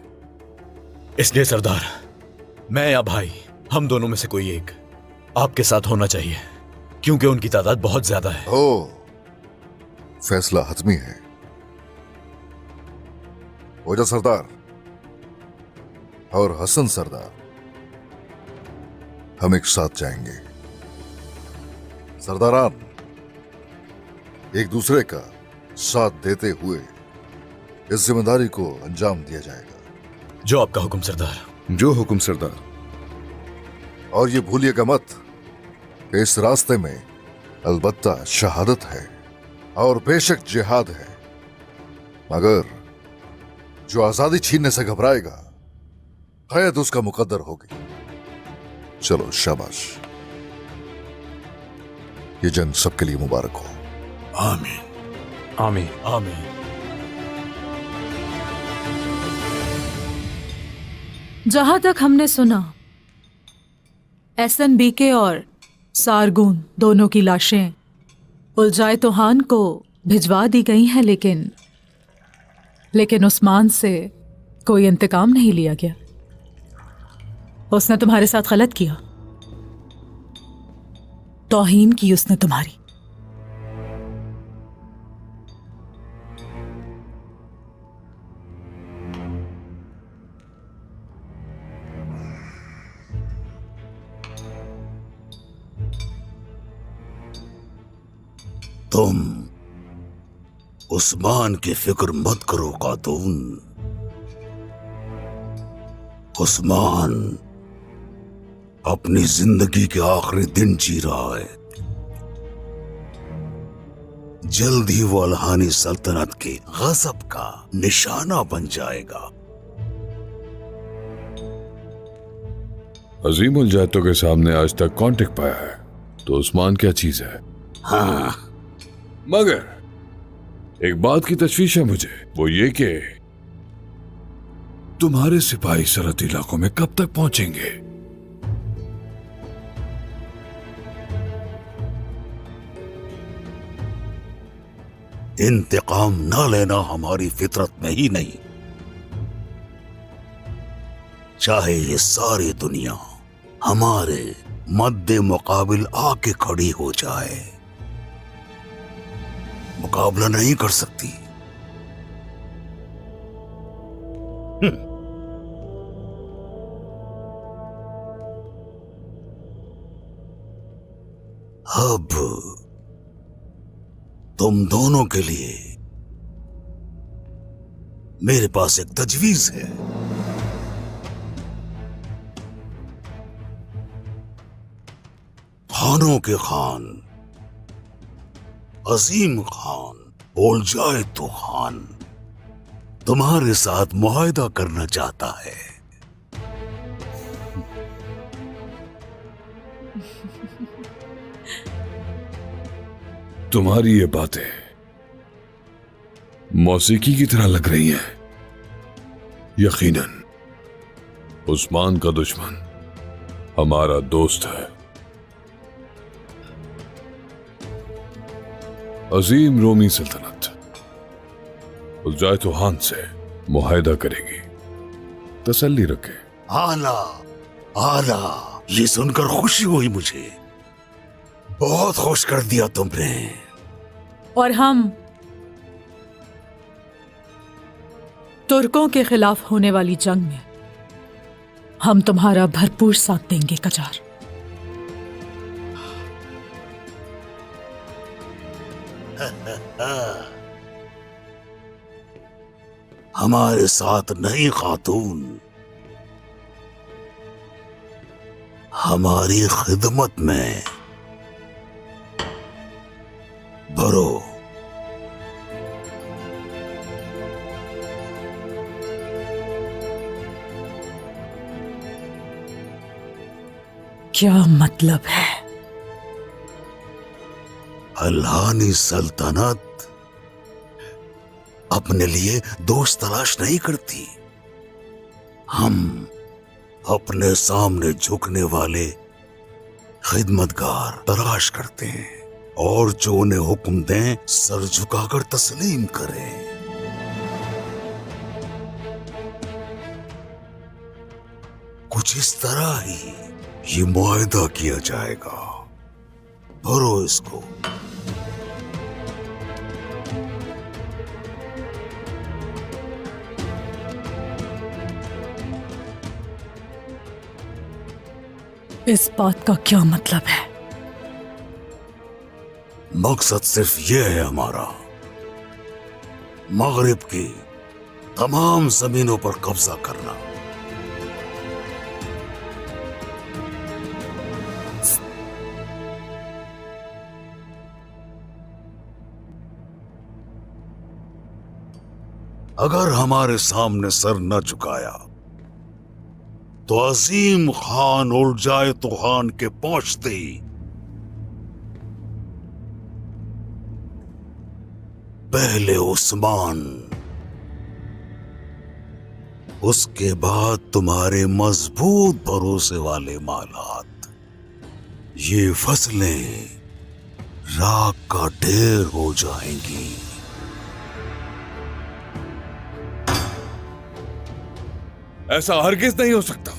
इसलिए सरदार, मैं या भाई, हम दोनों में से कोई एक आपके साथ होना चाहिए, क्योंकि उनकी तादाद बहुत ज्यादा है।
ओ, फैसला हतमी है। ओजा सरदार और हसन सरदार, हम एक साथ जाएंगे। सरदारान, एक दूसरे का साथ देते हुए इस जिम्मेदारी को अंजाम दिया जाएगा।
जो आपका हुक्म सरदार।
जो हुक्म सरदार।
और ये भूलिएगा मत, इस रास्ते में अलबत्ता शहादत है और बेशक जिहाद है, मगर जो आजादी छीनने से घबराएगा शायद उसका मुकद्दर होगी। चलो शाबाश, ये जंग सबके लिए मुबारक हो।
आमीन
आमीन
आमीन।
जहां तक हमने सुना, SNBK और सारगुन दोनों की लाशें उलजाए तोहान को भिजवा दी गई हैं, लेकिन उस्मान से कोई इंतकाम नहीं लिया गया। उसने तुम्हारे साथ गलत किया, तौहीन की उसने तुम्हारी।
तुम उस्मान की फिक्र मत करो खातून। उस्मान अपनी जिंदगी के आखिरी दिन जी रहा है। जल्द ही वो अलहानी सल्तनत के गजब का निशाना बन जाएगा।
अजीम उलजातों के सामने आज तक कौन टिक पाया है? तो उस्मान क्या चीज है?
हाँ,
मगर एक बात की तशवीश है मुझे, वो ये कि तुम्हारे सिपाही सरहदी इलाकों में कब तक पहुंचेंगे?
इंतकाम न लेना हमारी फितरत में ही नहीं। चाहे ये सारी दुनिया हमारे मद्दे मुकाबिल आके खड़ी हो जाए, मुकाबला नहीं कर सकती। अब तुम दोनों के लिए मेरे पास एक तजवीज है। खानों के खान अजीम खान बोल जाए तो खान तुम्हारे साथ मुआहदा करना चाहता है।
तुम्हारी ये बातें मौसीकी की तरह लग रही हैं। यकीनन उस्मान का दुश्मन हमारा दोस्त है। अजीम रोमी सल्तनत उलजाए तोहान से मुआहदा करेगी, तसल्ली रखे।
आला आला, ये सुनकर खुशी हुई मुझे। बहुत खुश कर दिया तुमने।
और हम तुर्कों के खिलाफ होने वाली जंग में हम तुम्हारा भरपूर साथ देंगे कजार।
हमारे साथ नहीं खातून, हमारी खिदमत में भरो।
क्या मतलब है?
अल्हानी सल्तनत अपने लिए दोस्त तलाश नहीं करती। हम अपने सामने झुकने वाले खिदमतगार तलाश करते हैं, और जो उन्हें हुक्म दें सर झुकाकर तस्लीम करें। कुछ इस तरह ही ये मुआहदा किया जाएगा। भरो इसको।
इस बात का क्या मतलब है?
मकसद सिर्फ ये है हमारा, मगरिब की तमाम जमीनों पर कब्जा करना। अगर हमारे सामने सर न झुकाया तो अजीम खान उड़ जाए तूफान के पहुंचते ही पहले उस्मान, उसके बाद तुम्हारे मजबूत भरोसे वाले मालात, ये फसलें राख का ढेर हो जाएंगी।
ऐसा हरगिज नहीं हो सकता।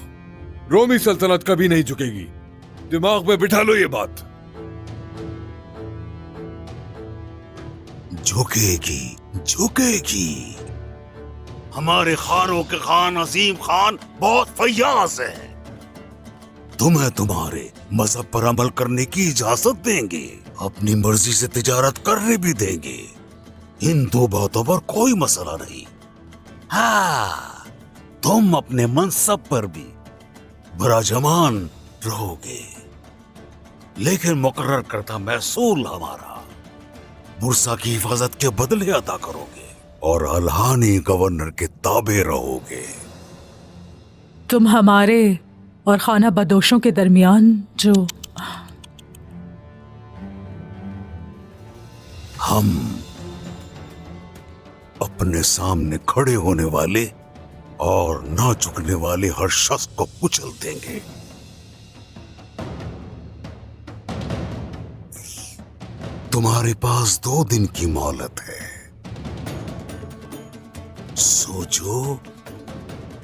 रोमी सल्तनत कभी नहीं झुकेगी। दिमाग में बिठा लो ये बात।
झुकेगी, झुकेगी। हमारे खानों के खान अजीम खान बहुत फैयाज है। तुम्हें तुम्हारे मजहब पर अमल करने की इजाजत देंगे, अपनी मर्जी से तिजारत करने भी देंगे। इन दो बातों पर कोई मसला नहीं। हाँ, तुम अपने मनसब पर भी विराजमान रहोगे, लेकिन मुकर्रर करता महसूल हमारा बुरसा की हिफाजत के बदले अदा करोगे और अलहानी गवर्नर के ताबे रहोगे।
तुम हमारे और खाना बदोशों के दरमियान जो
हम अपने सामने खड़े होने वाले और ना झुकने वाले हर शख्स को कुचल देंगे। तुम्हारे पास 2 दिन की मोहलत है। सोचो,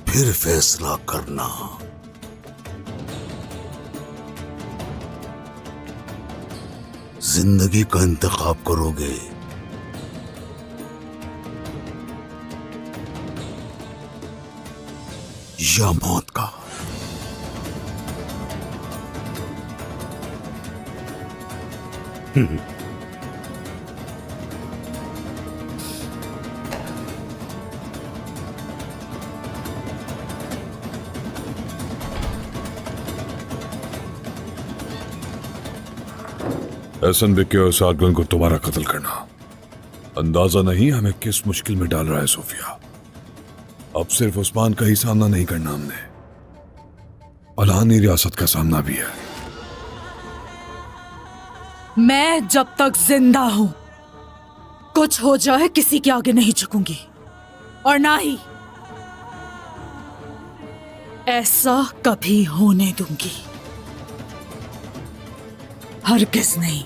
फिर फैसला करना। जिंदगी का इंतखाब करोगे या मौत का?
एहसन बिके और सारगन को तुम्हारा कत्ल करना अंदाजा नहीं हमें किस मुश्किल में डाल रहा है सोफिया। अब सिर्फ उस्मान का ही सामना नहीं करना हमने, अलहानी रियासत का सामना भी है।
मैं जब तक जिंदा हूं कुछ हो जाए किसी के आगे नहीं झुकूंगी, और ना ही ऐसा कभी होने दूंगी। हरगिज नहीं।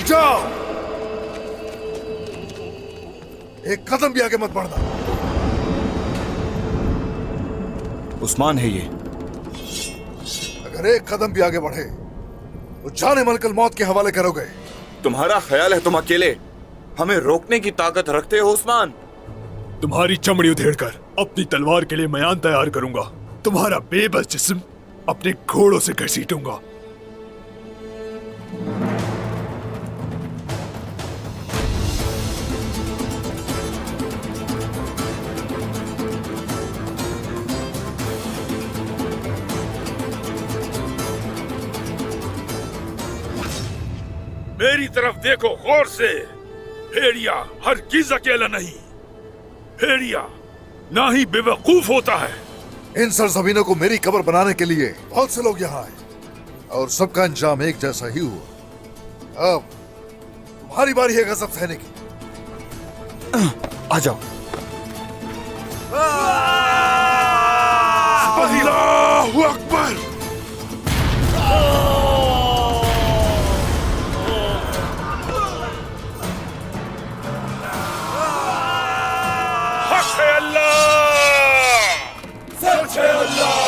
जाओ, एक कदम भी आगे मत बढ़ना।
उस्मान है ये।
अगर एक कदम भी आगे बढ़े तो जाने मलकल मौत के हवाले करोगे।
तुम्हारा ख्याल है तुम अकेले हमें रोकने की ताकत रखते हो उस्मान?
तुम्हारी चमड़ी उधेड़कर अपनी तलवार के लिए मैदान तैयार करूंगा। तुम्हारा बेबस जिस्म अपने घोड़ों से घसीटूंगा।
मेरी तरफ देखो गौर से। भेड़िया हरगिज अकेला नहीं, भेड़िया ना ही बेवकूफ होता है।
इन सरजमीनों को मेरी कब्र बनाने के लिए बहुत से लोग यहाँ आए और सबका अंजाम एक जैसा ही हुआ। अब तुम्हारी बारी है गजब सहने की।
आ जाओ।
अल्लाहु अकबर। हक है अल्लाह, सच है अल्लाह।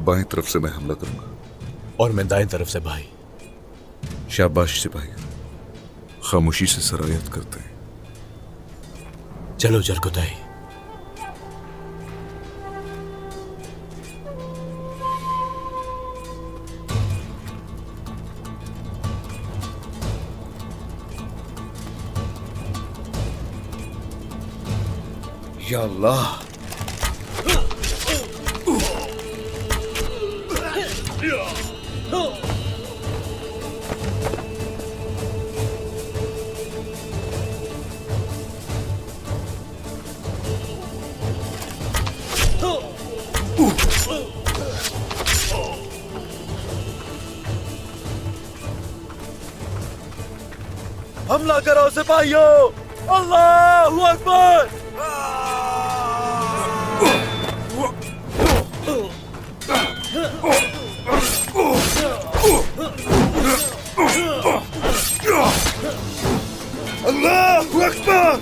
बाएं तरफ से मैं हमला करूंगा
और मैं दाएं तरफ से भाई।
शाबाश सिपाही, खामोशी से सरायत करते हैं।
चलो जरकुताई।
या अल्लाह,
हमला करो सिपाहियों! अल्लाहू अकबर!
अल्लाहू अकबर!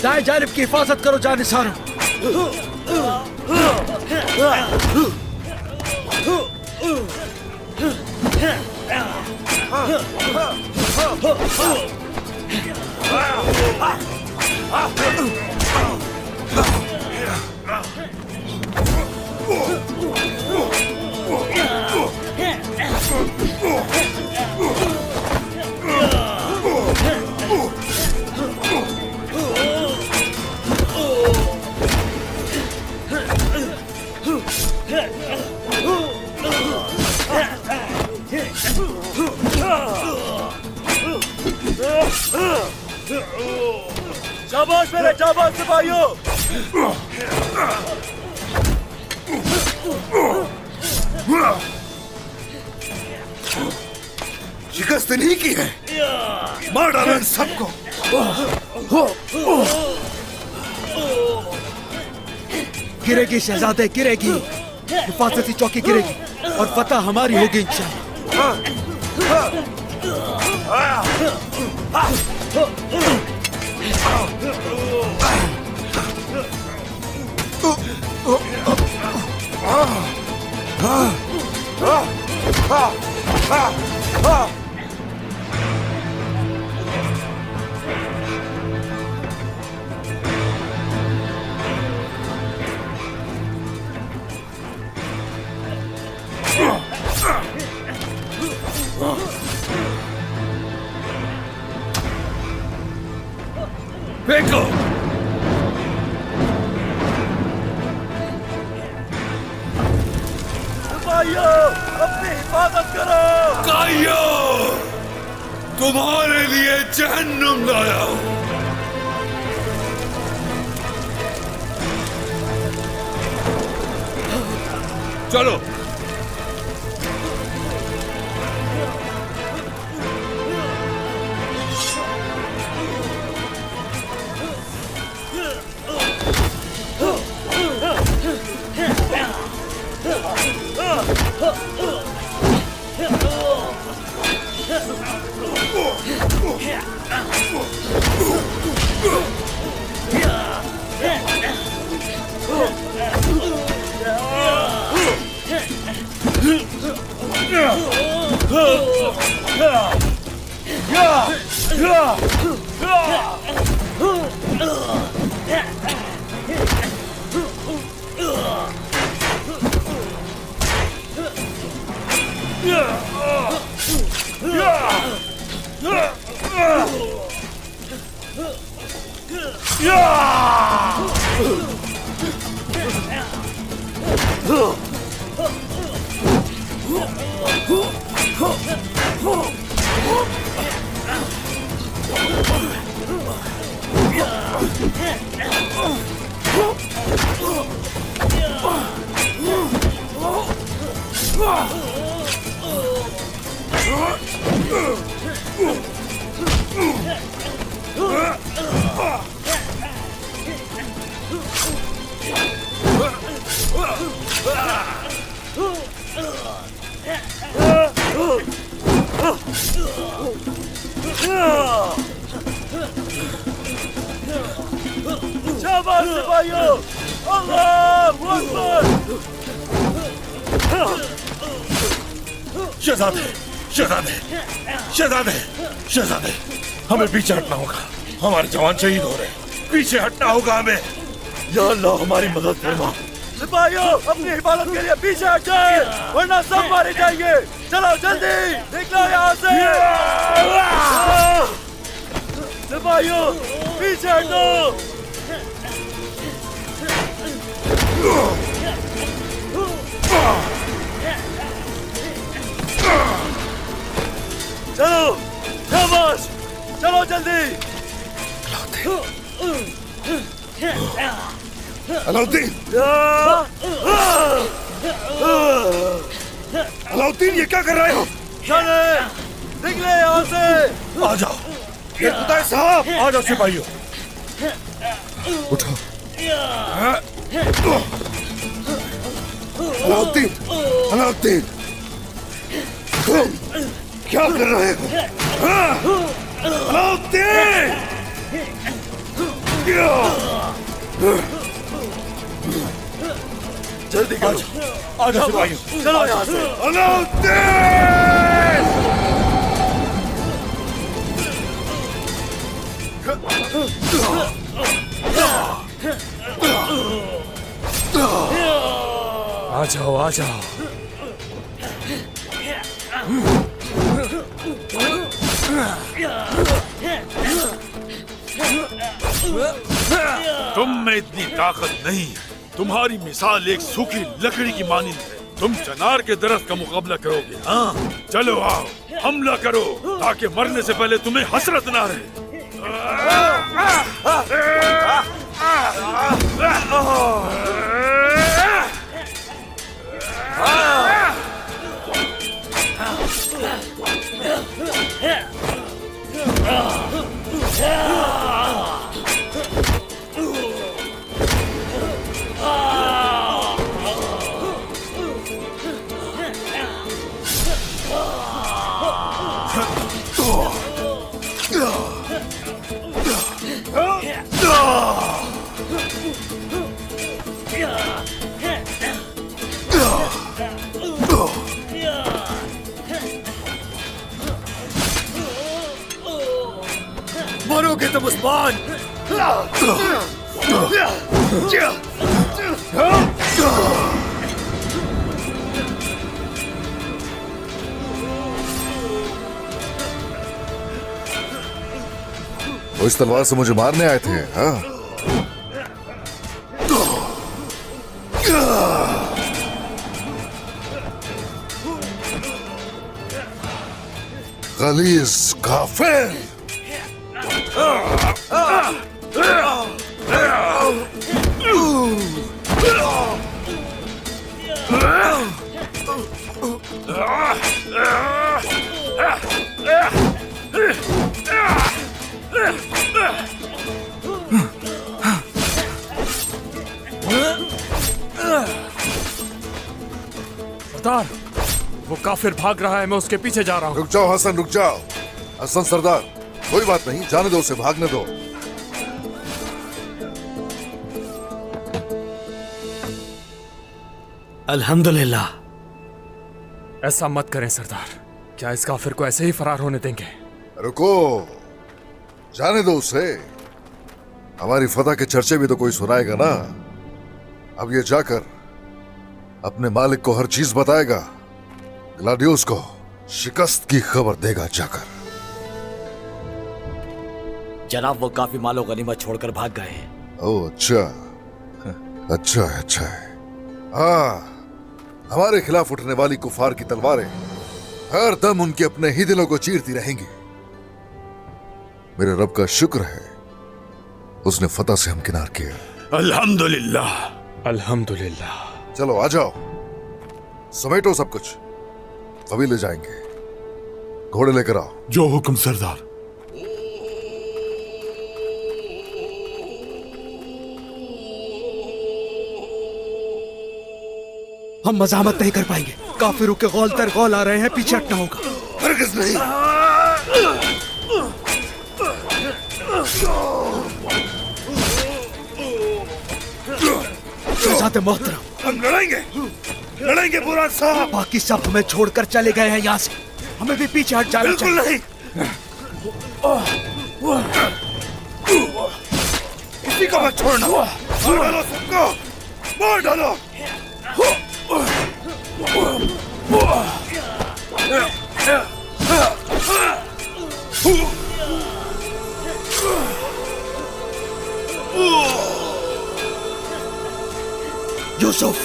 दाएं जानिब की हिफाजत करो जानिसारों।
शाबाश मेरे जाबाज सिपाहियों!
शिकस्त नहीं की है, मार डालो इन सबको।
गिरेगी शहजादे, गिरेगी। हिफाजती चौकी गिरेगी और फतह हमारी होगी इंशाअल्लाह।
फेंको!
सिपाहियों, अपनी हिफाजत करो!
काइयो, तुम्हारे लिए जहन्नुम लाया हूं। चलो।
शाबाश सिपाहियों,
शहजादे शहजादे शहजादे शहजादे, हमें पीछे हटना होगा। हमारे जवान शहीद हो रहे हैं, पीछे हटना होगा हमें। या अल्लाह हमारी मदद फरमा।
सिपाहियों, अपनी हिफाजत के लिए पीछे हट जाए, वरना सब मारे जाएंगे। चलो जल्दी निकलो यहाँ से। सिपाहियों, पीछे हटो। चलो शाबाश, चलो जल्दी।
अलाउद्दीन, अलाउद्दीन, ये क्या कर रहे हो?
चले निकले यहाँ से।
आ जाओ, ये खुदा साहब, आ जाओ सिपाहियों।
उठो। अलाउद्दीन, अलाउद्दीन, तुम क्या कर रहे हो? अलाउद्दीन!
जल्दी करो,
आ जाओ सिपाहियों,
चलो यहाँ से।
अलाउद्दीन!
आ जाओ आ जाओ।
तुम में इतनी ताकत नहीं है। तुम्हारी मिसाल एक सूखी लकड़ी की मानिंद है। तुम चनार के दरख्त का मुकाबला करोगे? हाँ, चलो आओ, हमला करो, ताकि मरने से पहले तुम्हें हसरत ना रहे।
मरोगे तुम उस्मान।
वो इस तलवार से मुझे मारने आए थे? हाँ, गलीज काफिर!
सरदार, वो काफिर भाग रहा है, मैं उसके पीछे जा रहा हूँ।
रुक जाओ हसन, रुक जाओ। हसन सरदार, कोई बात नहीं, जाने दो उसे, भागने दो।
अल्हम्दुलिल्लाह।
ऐसा मत करें सरदार, क्या इस काफिर को ऐसे ही फरार होने देंगे?
रुको, जाने दो उसे। हमारी फतह के चर्चे भी तो कोई सुनाएगा ना। अब ये जाकर अपने मालिक को हर चीज बताएगा। ग्लाडियोस को शिकस्त की खबर देगा जाकर।
जनाब, वो काफी मालो गनीमत छोड़कर भाग गए हैं।
ओह अच्छा, अच्छा है, अच्छा है। हाँ, हमारे खिलाफ उठने वाली कुफार की तलवारें हर दम उनके अपने ही दिलों को चीरती रहेंगी। मेरे रब का शुक्र है, उसने फतह से हमकिनार किया।
अल्हम्दुलिल्लाह,
अल्हम्दुलिल्लाह।
चलो आ जाओ, समेटो सब कुछ, कबीले जाएंगे। घोड़े लेकर आओ।
जो हुक्म सरदार।
हम मजामत नहीं कर पाएंगे। काफिरों के गौल तर गौल आ रहे हैं, पीछे हटना होगा।
हरगिज़ नहीं।
शहजादे मोहतरम,
हम लड़ेंगे, लड़ेंगे बुरान साहब।
बाकी सब हमें छोड़कर चले गए हैं यहाँ से, हमें भी पीछे हट जाना
बिल्कुल
चाहिए।
किसी को मत छोड़ना, मार डालो सबको, मार डालो।
यूसुफ,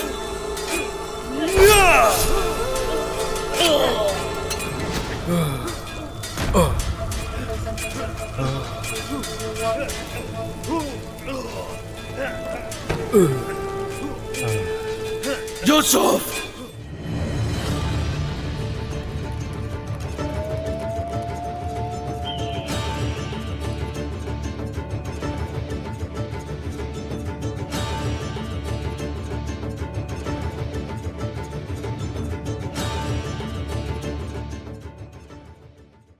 यूसुफ,